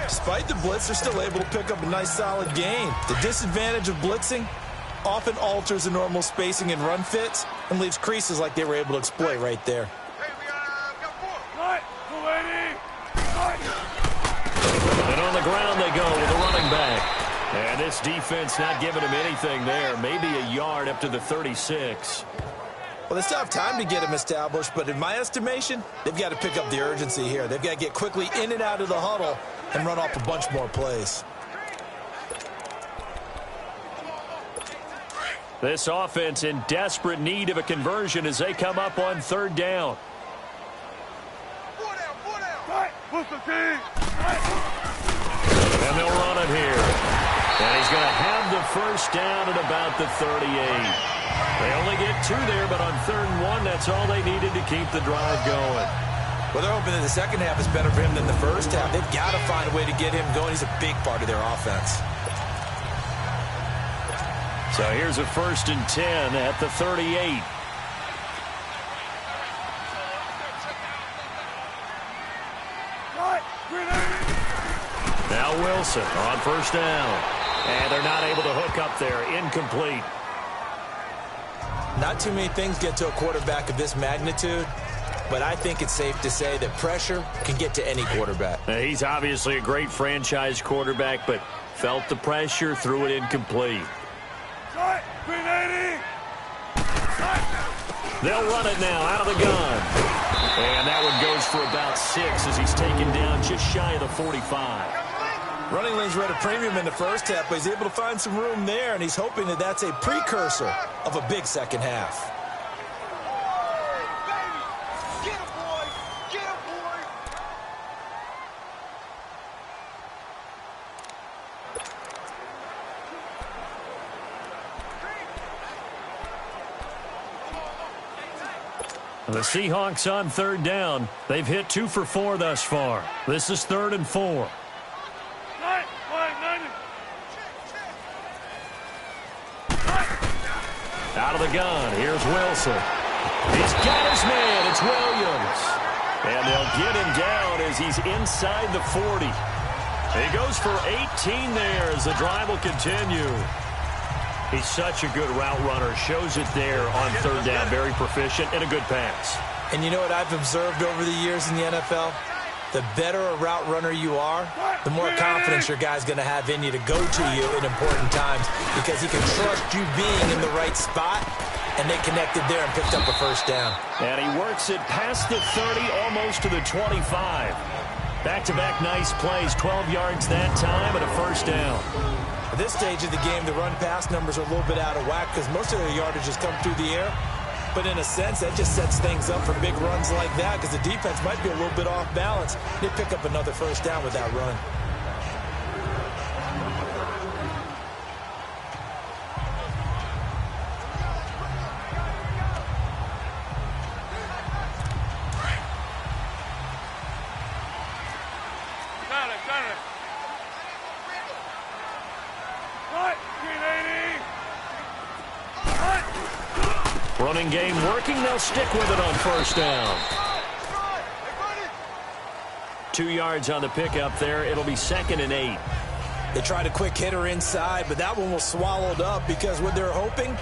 Despite the blitz, they're still able to pick up a nice, solid gain. The disadvantage of blitzing often alters the normal spacing and run fits and leaves creases like they were able to exploit right there. And on the ground they go with the running back. And this defense not giving him anything there. Maybe a yard up to the 36. Well, they still have time to get him established, but in my estimation, they've got to pick up the urgency here. They've got to get quickly in and out of the huddle and run off a bunch more plays. This offense in desperate need of a conversion as they come up on 3rd down. And they'll run it here. And he's going to have the 1st down at about the 38. They only get 2 there, but on 3rd and 1, that's all they needed to keep the drive going. Well, they're hoping that the second half is better for him than the first half. They've got to find a way to get him going. He's a big part of their offense. So here's a 1st and 10 at the 38. Now Wilson on 1st down. And they're not able to hook up there. Incomplete. Not too many things get to a quarterback of this magnitude, but I think it's safe to say that pressure can get to any quarterback. He's obviously a great franchise quarterback, but felt the pressure, threw it incomplete. They'll run it now out of the gun. And that one goes for about 6 as he's taken down just shy of the 45. Running lanes were at a premium in the first half, but he's able to find some room there, and he's hoping that that's a precursor of a big second half. The Seahawks on 3rd down. They've hit 2 for 4 thus far. This is 3rd and 4. Out of the gun. Here's Wilson. He's got his man. It's Williams. And they'll get him down as he's inside the 40. He goes for 18 there as the drive will continue. He's such a good route runner. Shows it there on 3rd down. Very proficient and a good pass. And you know what I've observed over the years in the NFL? The better a route runner you are, the more confidence your guy's going to have in you to go to you in important times because he can trust you being in the right spot, and they connected there and picked up a 1st down. And he works it past the 30, almost to the 25. Back-to-back nice plays, 12 yards that time and a 1st down. At this stage of the game, the run-pass numbers are a little bit out of whack because most of their yardage has come through the air. But in a sense, that just sets things up for big runs like that because the defense might be a little bit off balance. They pick up another 1st down with that run. Running game working. They'll stick with it on 1st down. 2 yards on the pickup there. It'll be 2nd and 8. They tried a quick hitter inside, but that one was swallowed up because what they're hoping,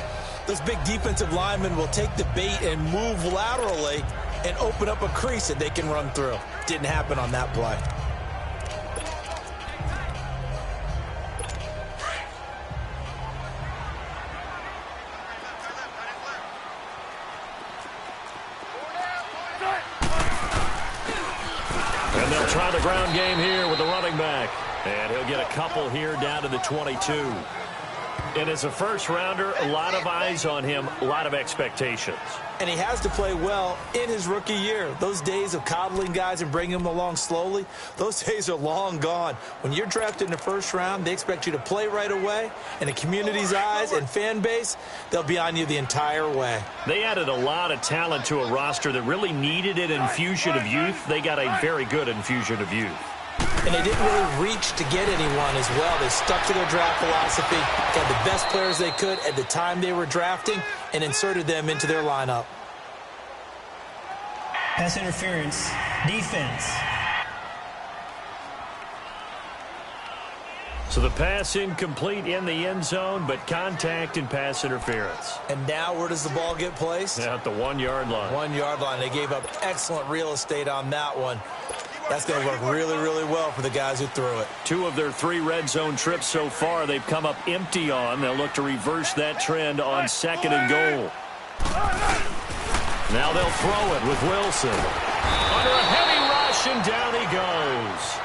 this big defensive lineman will take the bait and move laterally and open up a crease that they can run through. Didn't happen on that play. try the ground game here with the running back. And he'll get a couple here down to the 22. And as a first-rounder, a lot of eyes on him, a lot of expectations. And he has to play well in his rookie year. Those days of coddling guys and bringing them along slowly, those days are long gone. When you're drafted in the first round, they expect you to play right away. And the community's eyes and fan base, they'll be on you the entire way. They added a lot of talent to a roster that really needed an infusion of youth. They got a very good infusion of youth. And they didn't really reach to get anyone as well. They stuck to their draft philosophy, got the best players they could at the time they were drafting, and inserted them into their lineup. Pass interference. Defense. So the pass incomplete in the end zone, but contact and pass interference. And now where does the ball get placed? At the 1-yard line. 1-yard line. They gave up excellent real estate on that one. That's going to work really, really well for the guys who threw it. 2 of their 3 red zone trips so far they've come up empty on. They'll look to reverse that trend on 2nd and goal. Now they'll throw it with Wilson. Under a heavy rush, and down he goes.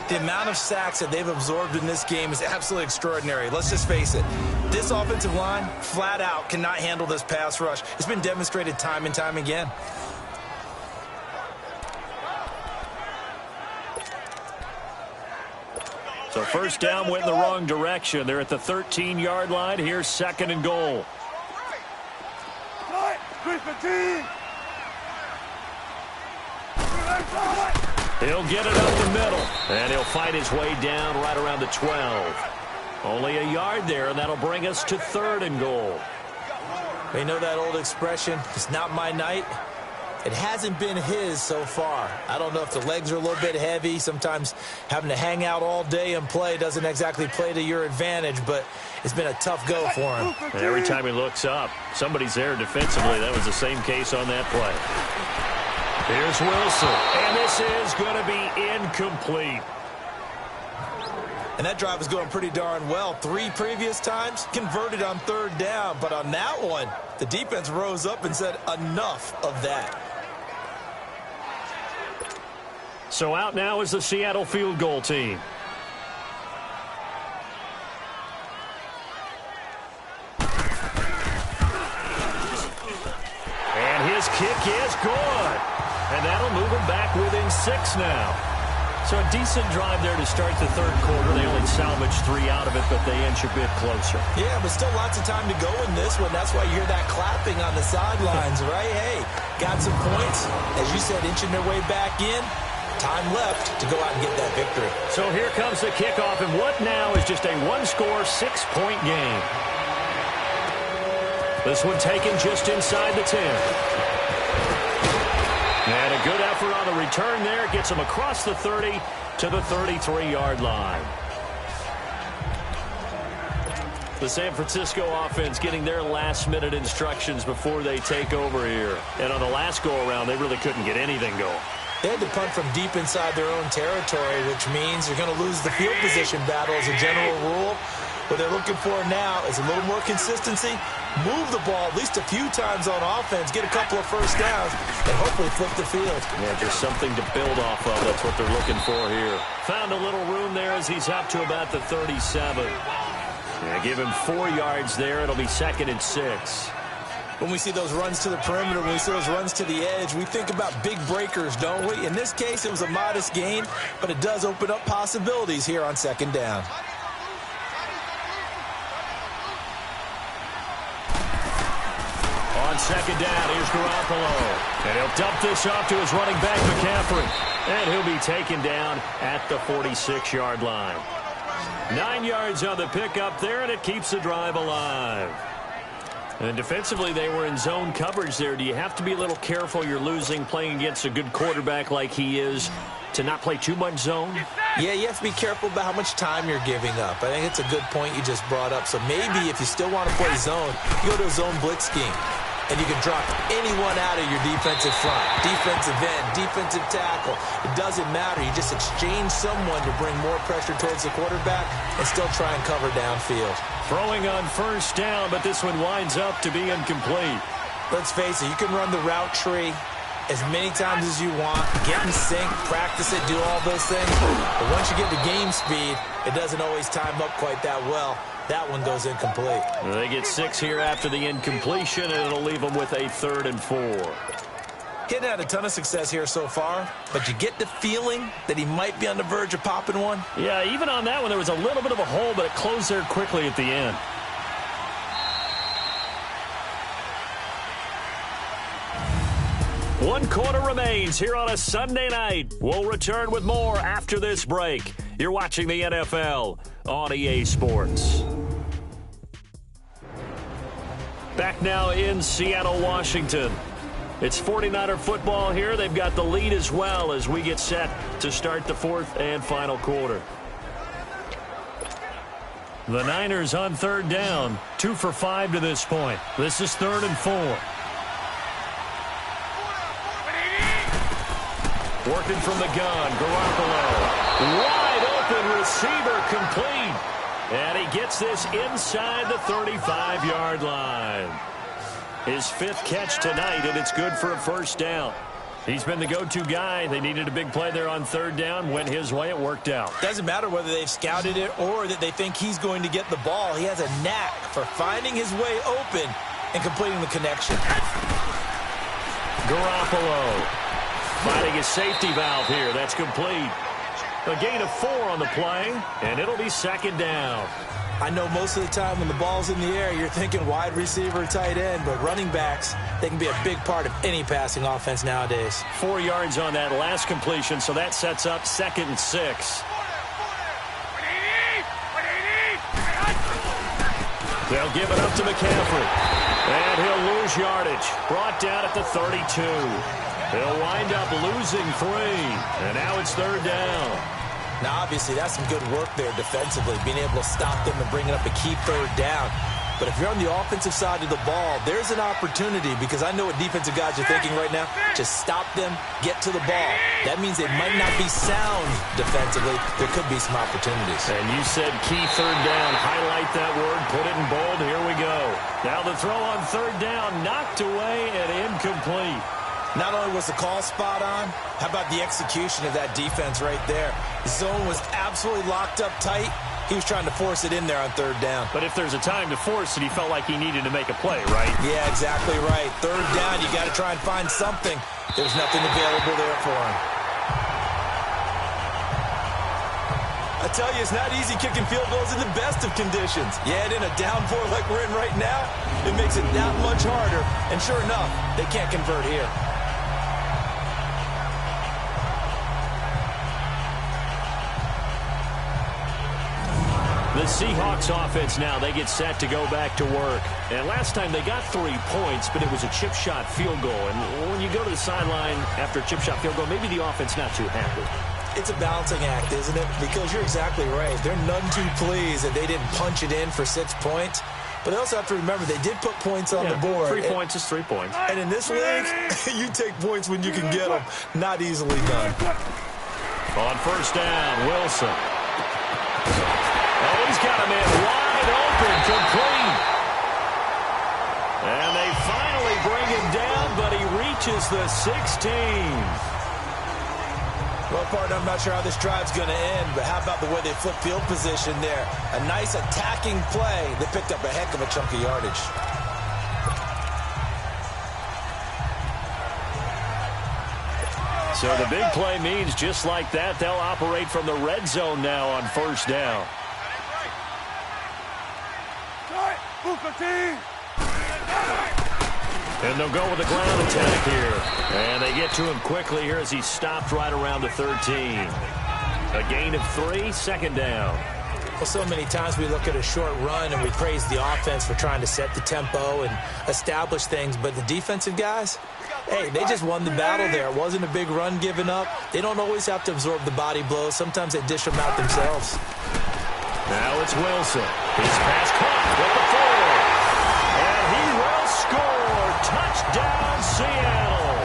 The amount of sacks that they've absorbed in this game is absolutely extraordinary. Let's just face it. This offensive line, flat out, cannot handle this pass rush. It's been demonstrated time and time again. So first down went in the wrong direction. They're at the 13-yard line. Here's 2nd and goal. He'll get it up the middle, and he'll fight his way down right around the 12. Only a yard there, and that'll bring us to 3rd and goal. You know that old expression, it's not my night? It hasn't been his so far. I don't know if the legs are a little bit heavy. Sometimes having to hang out all day and play doesn't exactly play to your advantage, but it's been a tough go for him. And every time he looks up, somebody's there defensively. That was the same case on that play. Here's Wilson, and this is going to be incomplete. And that drive was going pretty darn well. 3 previous times, converted on 3rd down. But on that one, the defense rose up and said, enough of that. So out now is the Seattle field goal team. And his kick is good. And that'll move him back within 6 now. So a decent drive there to start the 3rd quarter. They only salvaged 3 out of it, but they inch a bit closer. Yeah, but still lots of time to go in this one. That's why you hear that clapping on the sidelines, right? Hey, got some points. As you said, inching their way back in. Time left to go out and get that victory. So here comes the kickoff, and what now is just a 1-score, 6-point game. This one taken just inside the 10. And a good effort on the return there. Gets him across the 30 to the 33-yard line. The San Francisco offense getting their last-minute instructions before they take over here. And on the last go-around, they really couldn't get anything going. They had to punt from deep inside their own territory, which means you're going to lose the field position battle as a general rule. What they're looking for now is a little more consistency, move the ball at least a few times on offense, get a couple of first downs, and hopefully flip the field. Yeah, just something to build off of. That's what they're looking for here. Found a little room there as he's up to about the 37. Yeah, give him 4 yards there. It'll be 2nd and 6. When we see those runs to the perimeter, when we see those runs to the edge, we think about big breakers, don't we? In this case, it was a modest gain, but it does open up possibilities here on 2nd down. On 2nd down, here's Garoppolo. And he'll dump this off to his running back, McCaffrey. And he'll be taken down at the 46-yard line. 9 yards on the pickup there, and it keeps the drive alive. And defensively, they were in zone coverage there. Do you have to be a little careful? You're losing, playing against a good quarterback like he is, to not play too much zone? Yeah, you have to be careful about how much time you're giving up. I think it's a good point you just brought up. So maybe if you still want to play zone, you go to a zone blitz scheme. And you can drop anyone out of your defensive front, defensive end, defensive tackle. It doesn't matter. You just exchange someone to bring more pressure towards the quarterback and still try and cover downfield. Throwing on 1st down, but this one winds up to be incomplete. Let's face it, you can run the route tree. as many times as you want, get in sync, practice it, do all those things. But once you get to game speed, it doesn't always time up quite that well. That one goes incomplete. They get 6 here after the incompletion, and it'll leave them with a 3rd and 4. He hadn't had a ton of success here so far, but you get the feeling that he might be on the verge of popping one. Yeah, even on that one, there was a little bit of a hole, but it closed there quickly at the end. One quarter remains here on a Sunday night. We'll return with more after this break. You're watching the NFL on EA Sports. Back now in Seattle, Washington. It's 49er football here. They've got the lead as well as we get set to start the 4th and final quarter. The Niners on 3rd down. 2 for 5 to this point. This is 3rd and 4. Working from the gun, Garoppolo. Wide open receiver complete. And he gets this inside the 35-yard line. His 5th catch tonight, and it's good for a 1st down. He's been the go-to guy. They needed a big play there on 3rd down. Went his way. It worked out. Doesn't matter whether they've scouted it or that they think he's going to get the ball. He has a knack for finding his way open and completing the connection. Garoppolo finding his safety valve here. That's complete. A gain of 4 on the play, and it'll be 2nd down. I know most of the time when the ball's in the air, you're thinking wide receiver, tight end, but running backs, they can be a big part of any passing offense nowadays. 4 yards on that last completion, so that sets up 2nd and 6. They'll give it up to McCaffrey, and he'll lose yardage. Brought down at the 32. He'll wind up losing 3, and now it's 3rd down. Now, obviously, that's some good work there defensively, being able to stop them and bringing up a key 3rd down. But if you're on the offensive side of the ball, there's an opportunity, because I know what defensive guys are thinking right now. Just stop them, get to the ball. That means they might not be sound defensively. There could be some opportunities. And you said key 3rd down. Highlight that word, put it in bold. Here we go. Now the throw on 3rd down, knocked away and incomplete. Not only was the call spot on, how about the execution of that defense right there? The zone was absolutely locked up tight. He was trying to force it in there on 3rd down. But if there's a time to force it, he felt like he needed to make a play, right? Yeah, exactly right. 3rd down, you got to try and find something. There's nothing available there for him. I tell you, it's not easy kicking field goals in the best of conditions. Yet in a downpour like we're in right now, it makes it that much harder. And sure enough, they can't convert here. The Seahawks offense now, they get set to go back to work. And last time they got 3 points, but it was a chip shot field goal. And when you go to the sideline after a chip shot field goal, maybe the offense not too happy. It's a balancing act, isn't it? Because you're exactly right. They're none too pleased that they didn't punch it in for 6 points. But they also have to remember they did put points on the board. 3 points is 3 points. And in this league, you take points when you can get them. Not easily done. On 1st down, Wilson. Oh, he's got a man wide open, complete. And they finally bring him down, but he reaches the 16. Well, partner, I'm not sure how this drive's going to end, but how about the way they flip field position there? A nice attacking play. They picked up a heck of a chunk of yardage. So the big play means just like that, they'll operate from the red zone now on 1st down. And they'll go with a ground attack here. And they get to him quickly here as he stopped right around the 13. A gain of 3, 2nd down. Well, so many times we look at a short run and we praise the offense for trying to set the tempo and establish things, but the defensive guys, hey, they just won the battle there. It wasn't a big run given up. They don't always have to absorb the body blows. Sometimes they dish them out themselves. Now it's Wilson. His pass caught with the 4. And he will score. Touchdown, Seattle.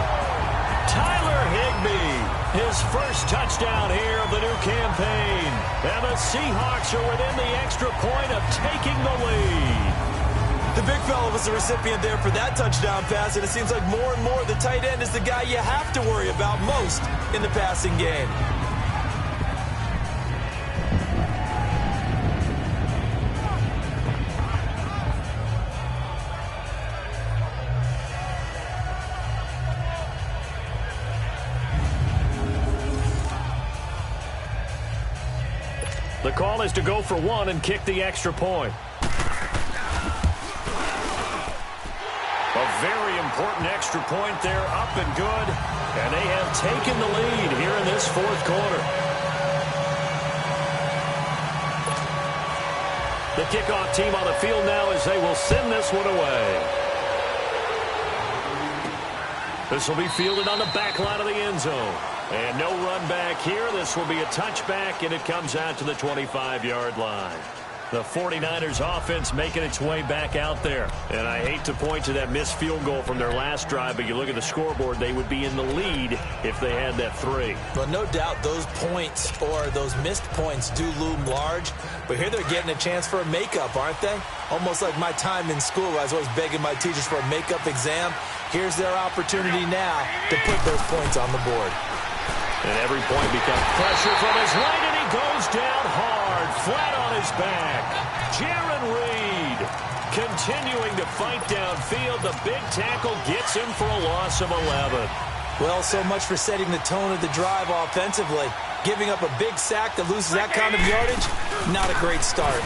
Tyler Higbee, his first touchdown here of the new campaign. And the Seahawks are within the extra point of taking the lead. The big fella was the recipient there for that touchdown pass, and it seems like more and more the tight end is the guy you have to worry about most in the passing game. The call is to go for one and kick the extra point. A very important extra point there, up and good. And they have taken the lead here in this fourth quarter. The kickoff team on the field now as they will send this one away. This will be fielded on the back line of the end zone. And no run back here. This will be a touchback, and it comes out to the 25-yard line. The 49ers offense making its way back out there. And I hate to point to that missed field goal from their last drive, but you look at the scoreboard, they would be in the lead if they had that 3. Well, no doubt those points or those missed points do loom large. But here they're getting a chance for a makeup, aren't they? Almost like my time in school. I was always begging my teachers for a makeup exam. Here's their opportunity now to put those points on the board. And every point becomes pressure from his right, and he goes down hard, flat on his back. Jaron Reed continuing to fight downfield. The big tackle gets him for a loss of 11. Well, so much for setting the tone of the drive offensively. Giving up a big sack that loses that kind of yardage, not a great start.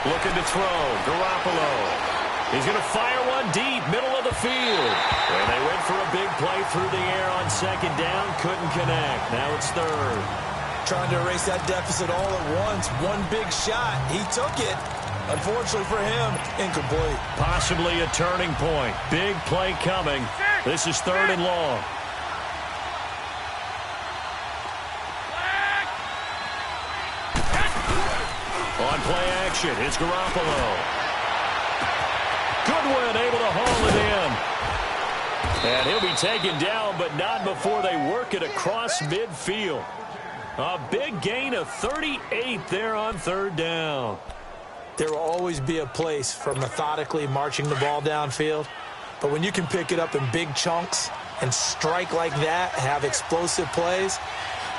Looking to throw, Garoppolo. He's going to fire one deep, middle of the field. And they went for a big play through the air on second down. Couldn't connect. Now it's third. Trying to erase that deficit all at once. One big shot. He took it. Unfortunately for him, incomplete. Possibly a turning point. Big play coming. This is third and long. On play action, it's Garoppolo. Goodwin able to haul it in. And he'll be taken down, but not before they work it across midfield. A big gain of 38 there on third down. There will always be a place for methodically marching the ball downfield. But when you can pick it up in big chunks and strike like that, have explosive plays,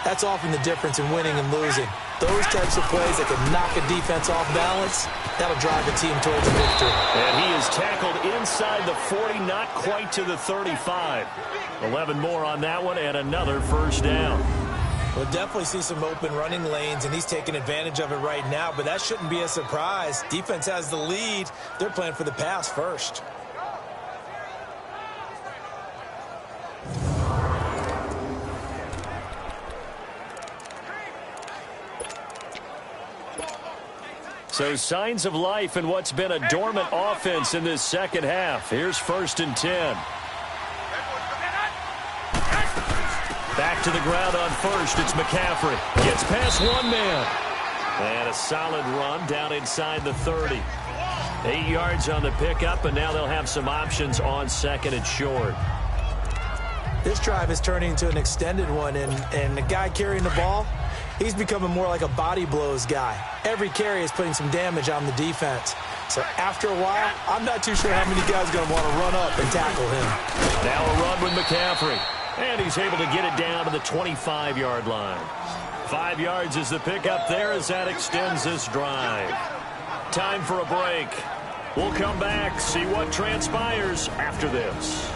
that's often the difference in winning and losing. Those types of plays that can knock a defense off balance, that'll drive the team towards a victory. And he is tackled inside the 40, not quite to the 35. 11 more on that one and another first down. We'll definitely see some open running lanes, and he's taking advantage of it right now, but that shouldn't be a surprise. Defense has the lead. They're playing for the pass first. So signs of life in what's been a dormant offense in this second half. Here's 1st and 10. Back to the ground on first. It's McCaffrey. Gets past one man. And a solid run down inside the 30. 8 yards on the pickup, and now they'll have some options on second and short. This drive is turning into an extended one, and the guy carrying the ball, he's becoming more like a body blows guy. Every carry is putting some damage on the defense. So after a while, I'm not too sure how many guys are going to want to run up and tackle him. Now a run with McCaffrey. And he's able to get it down to the 25-yard line. 5 yards is the pickup there as that extends this drive. Time for a break. We'll come back, see what transpires after this.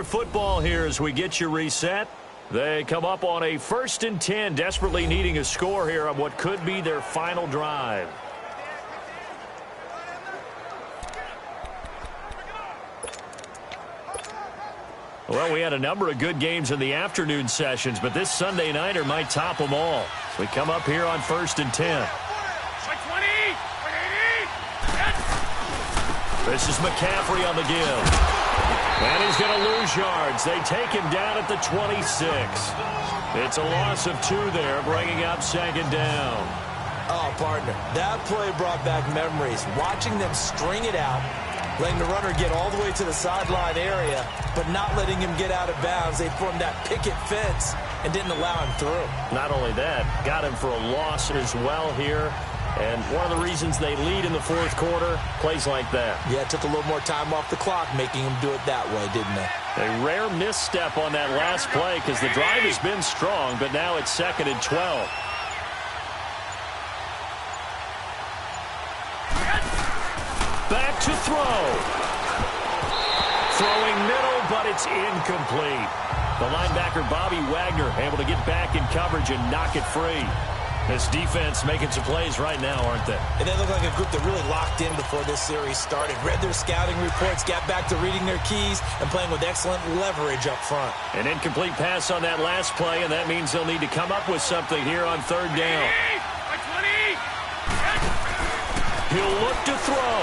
Football here as we get you reset. They come up on a 1st and 10, desperately needing a score here on what could be their final drive. Well, we had a number of good games in the afternoon sessions, but this Sunday nighter might top them all. So we come up here on 1st and 10. This is McCaffrey on the give. And he's going to lose yards. They take him down at the 26. It's a loss of 2 there, bringing up 2nd down. Oh, partner, that play brought back memories. Watching them string it out, letting the runner get all the way to the sideline area, but not letting him get out of bounds. They formed that picket fence and didn't allow him through. Not only that, got him for a loss as well here. And one of the reasons they lead in the fourth quarter, plays like that. Yeah, it took a little more time off the clock, making him do it that way, didn't it? A rare misstep on that last play because the drive has been strong, but now it's 2nd and 12. Back to throw. Throwing middle, but it's incomplete. The linebacker, Bobby Wagner, able to get back in coverage and knock it free. This defense making some plays right now, aren't they? And they look like a group that really locked in before this series started. Read their scouting reports, got back to reading their keys, and playing with excellent leverage up front. An incomplete pass on that last play, and that means they'll need to come up with something here on 3rd down. He'll look to throw.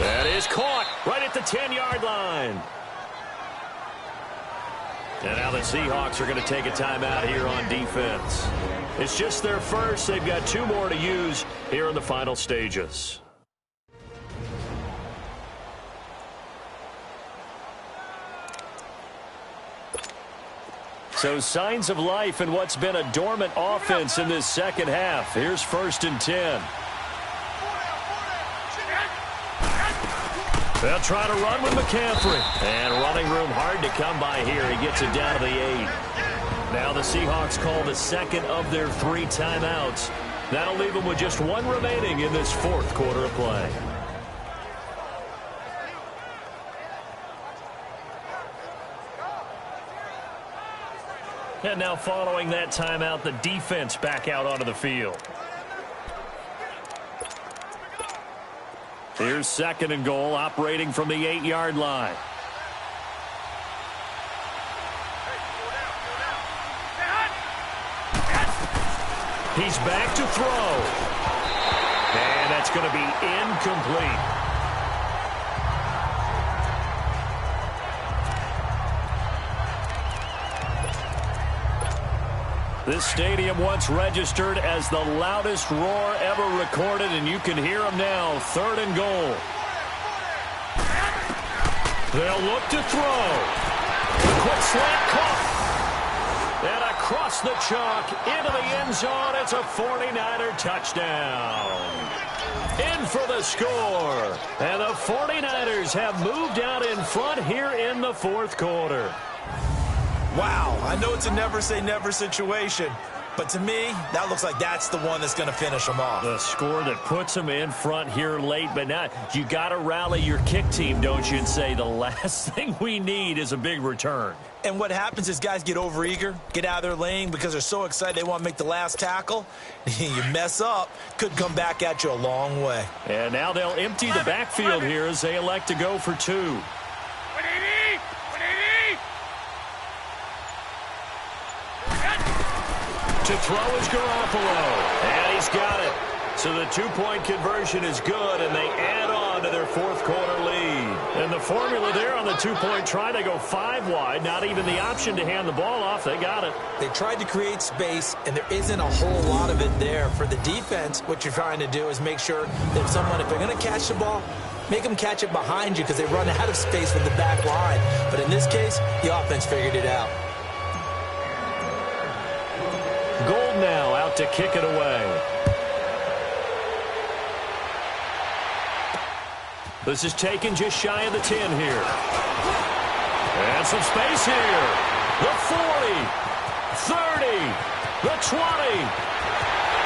That is caught right at the 10-yard line. And now the Seahawks are going to take a timeout here on defense. It's just their first. They've got 2 more to use here in the final stages. So signs of life in what's been a dormant offense in this second half. Here's 1st and 10. They'll try to run with McCaffrey. And running room hard to come by here. He gets it down to the 8. Now the Seahawks call the 2nd of their 3 timeouts. That'll leave them with just 1 remaining in this 4th quarter of play. And now following that timeout, the defense back out onto the field. Here's 2nd and goal, operating from the 8-yard line. He's back to throw. And that's going to be incomplete. This stadium once registered as the loudest roar ever recorded, and you can hear them now. 3rd and goal. They'll look to throw. The quick slant caught. And across the chalk into the end zone. It's a 49er touchdown. In for the score. And the 49ers have moved out in front here in the 4th quarter. Wow, I know it's a never-say-never situation, but to me, that looks like that's the one that's going to finish them off. The score that puts them in front here late, but now you got to rally your kick team, don't you, and say the last thing we need is a big return. And what happens is guys get overeager, get out of their lane because they're so excited they want to make the last tackle. You mess up, could come back at you a long way. And now they'll empty the backfield here as they elect to go for 2. To throw is Garoppolo. And he's got it. So the 2-point conversion is good, and they add on to their 4th quarter lead. And the formula there on the 2-point try to go 5 wide. Not even the option to hand the ball off. They got it. They tried to create space, and there isn't a whole lot of it there. For the defense, what you're trying to do is make sure that if they're going to catch the ball, make them catch it behind you because they run out of space with the back line. But in this case, the offense figured it out. Gold now out to kick it away. This is taken just shy of the 10 here. And some space here. The 40, 30, the 20.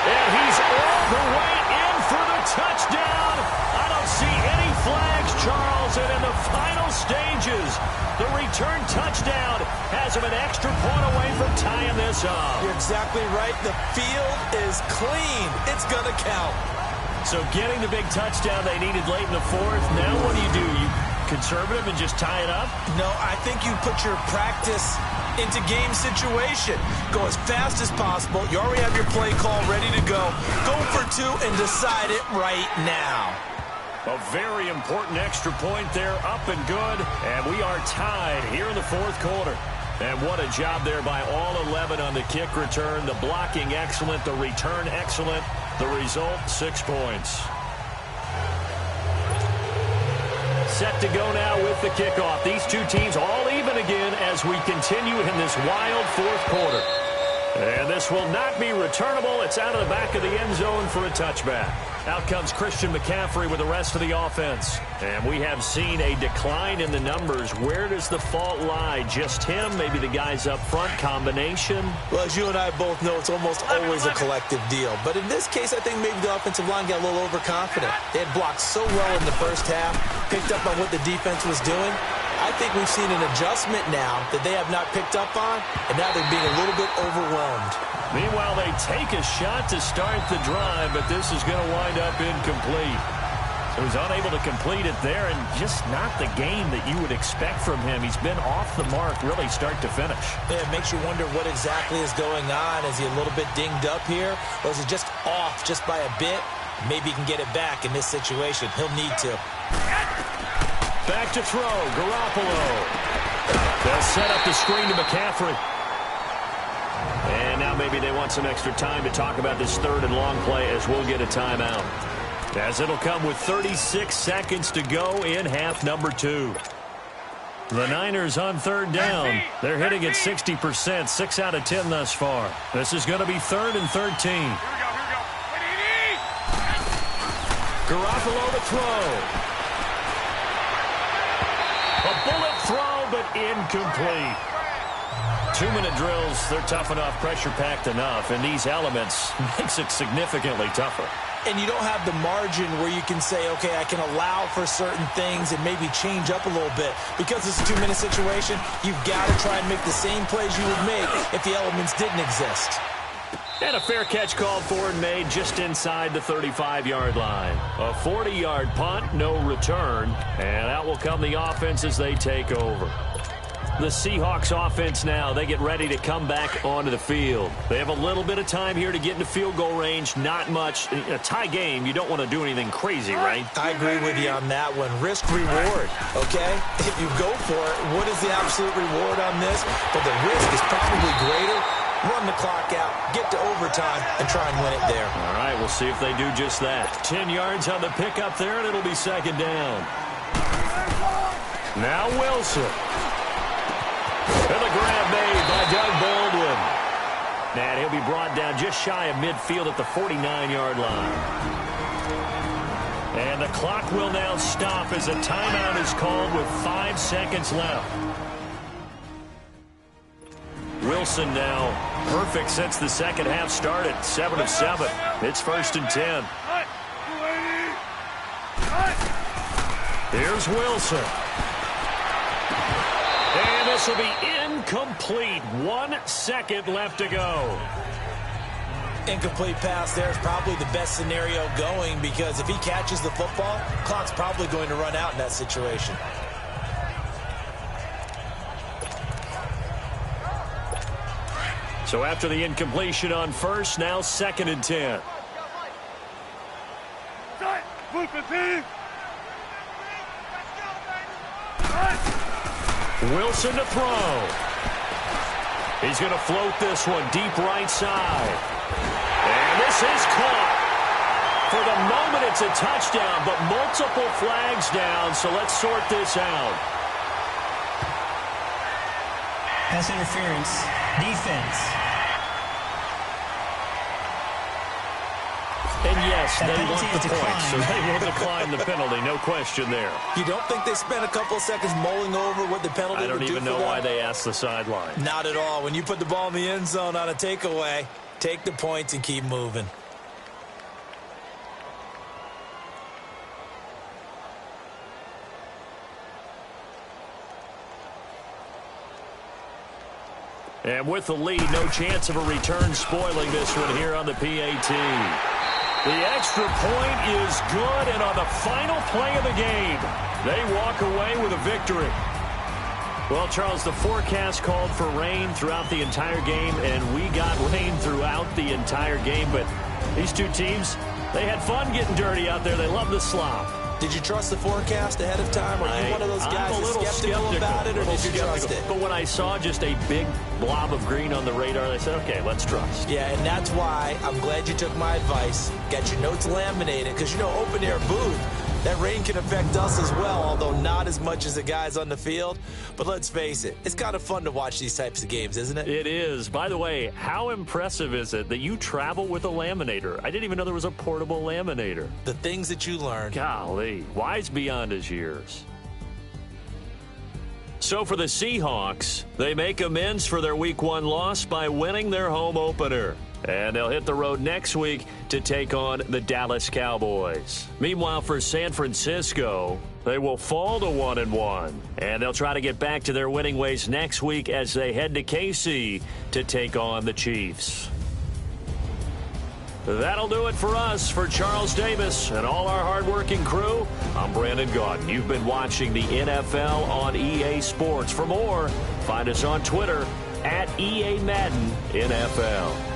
And he's all the way in for the touchdown. I don't see any flags, Charles. And in the final stages, the return touchdown has him an extra point away from tying this up. You're exactly right. The field is clean. It's going to count. So getting the big touchdown they needed late in the 4th. Now what do? You conservative and just tie it up? No, I think you put your practice into game situation. Go as fast as possible. You already have your play call ready to go. Go for 2 and decide it right now. A very important extra point there, up and good. And we are tied here in the 4th quarter. And what a job there by all 11 on the kick return. The blocking excellent, the return excellent. The result, 6 points. set to go now with the kickoff. These two teams all even again as we continue in this wild fourth quarter. And this will not be returnable. It's out of the back of the end zone for a touchback. Out comes Christian McCaffrey with the rest of the offense. And we have seen a decline in the numbers. Where does the fault lie? Just him? Maybe the guys up front? Combination? Well, as you and I both know, it's almost always a collective deal. But in this case, I think maybe the offensive line got a little overconfident. They had blocked so well in the first half, picked up on what the defense was doing. I think we've seen an adjustment now that they have not picked up on, and now they're being a little bit overwhelmed. Meanwhile, they take a shot to start the drive, but this is going to wind up incomplete. So he's unable to complete it there, and just not the game that you would expect from him. He's been off the mark, really, start to finish. Yeah, it makes you wonder what exactly is going on. Is he a little bit dinged up here, or is it just off just by a bit? Maybe he can get it back in this situation. He'll need to. Back to throw, Garoppolo. They'll set up the screen to McCaffrey. And now maybe they want some extra time to talk about this third and long play as we'll get a timeout. As it'll come with 36 seconds to go in half number 2. The Niners on third down. They're hitting at 60%, 6 out of 10 thus far. This is going to be 3rd and 13. Here we go. Garoppolo to throw. A bullet throw, but incomplete. 2-minute drills, they're tough enough, pressure-packed enough, and these elements makes it significantly tougher. And you don't have the margin where you can say, okay, I can allow for certain things and maybe change up a little bit. Because it's a 2-minute situation, you've got to try and make the same plays you would make if the elements didn't exist. And a fair catch called for and made just inside the 35-yard line. A 40-yard punt, no return. And out will come the offense as they take over. The Seahawks offense now, they get ready to come back onto the field. They have a little bit of time here to get into field goal range, not much. A tie game, you don't want to do anything crazy, right? I agree with you on that one. Risk reward, okay? If you go for it, what is the absolute reward on this? But the risk is probably greater. Run the clock out, get to overtime, and try and win it there. All right, we'll see if they do just that. 10 yards on the pickup there, and it'll be second down. Now Wilson. And the grab made by Doug Baldwin. And he'll be brought down just shy of midfield at the 49-yard line. And the clock will now stop as a timeout is called with 5 seconds left. Wilson now perfect since the second half started. 7 of 7. It's 1st and 10. Here's Wilson. And this will be incomplete. 1 second left to go. Incomplete pass there is probably the best scenario going because if he catches the football, clock's probably going to run out in that situation. So after the incompletion on first, now 2nd and 10. Wilson to throw. He's going to float this one deep right side. And this is caught. For the moment, it's a touchdown, but multiple flags down, so let's sort this out. Pass interference. Defense. And yes, they want the points, so they will decline the penalty. No question there. You don't think they spent a couple of seconds mulling over what the penalty would do for them? I don't even know why they asked the sideline. Not at all. When you put the ball in the end zone on a takeaway, take the points and keep moving. And with the lead, no chance of a return spoiling this one here on the PAT. The extra point is good, and on the final play of the game, they walk away with a victory. Well, Charles, the forecast called for rain throughout the entire game, and we got rain throughout the entire game. But these two teams, they had fun getting dirty out there. They love the slop. Did you trust the forecast ahead of time? Are you one of those guys that's skeptical about it, or did you trust it? But when I saw just a big blob of green on the radar, I said, okay, let's trust. Yeah, and that's why I'm glad you took my advice. Got your notes laminated, because, you know, open-air booth, That rain can affect us as well, although not as much as the guys on the field. But let's face it, it's kind of fun to watch these types of games, isn't it? It is. By the way, how impressive is it that you travel with a laminator? I didn't even know there was a portable laminator. The things that you learn. Golly, wise beyond his years. So for the Seahawks, they make amends for their Week 1 loss by winning their home opener. And they'll hit the road next week to take on the Dallas Cowboys. Meanwhile, for San Francisco, they will fall to 1-1. And they'll try to get back to their winning ways next week as they head to KC to take on the Chiefs. That'll do it for us. For Charles Davis and all our hardworking crew, I'm Brandon Gaudin. You've been watching the NFL on EA Sports. For more, find us on Twitter @EA Madden NFL.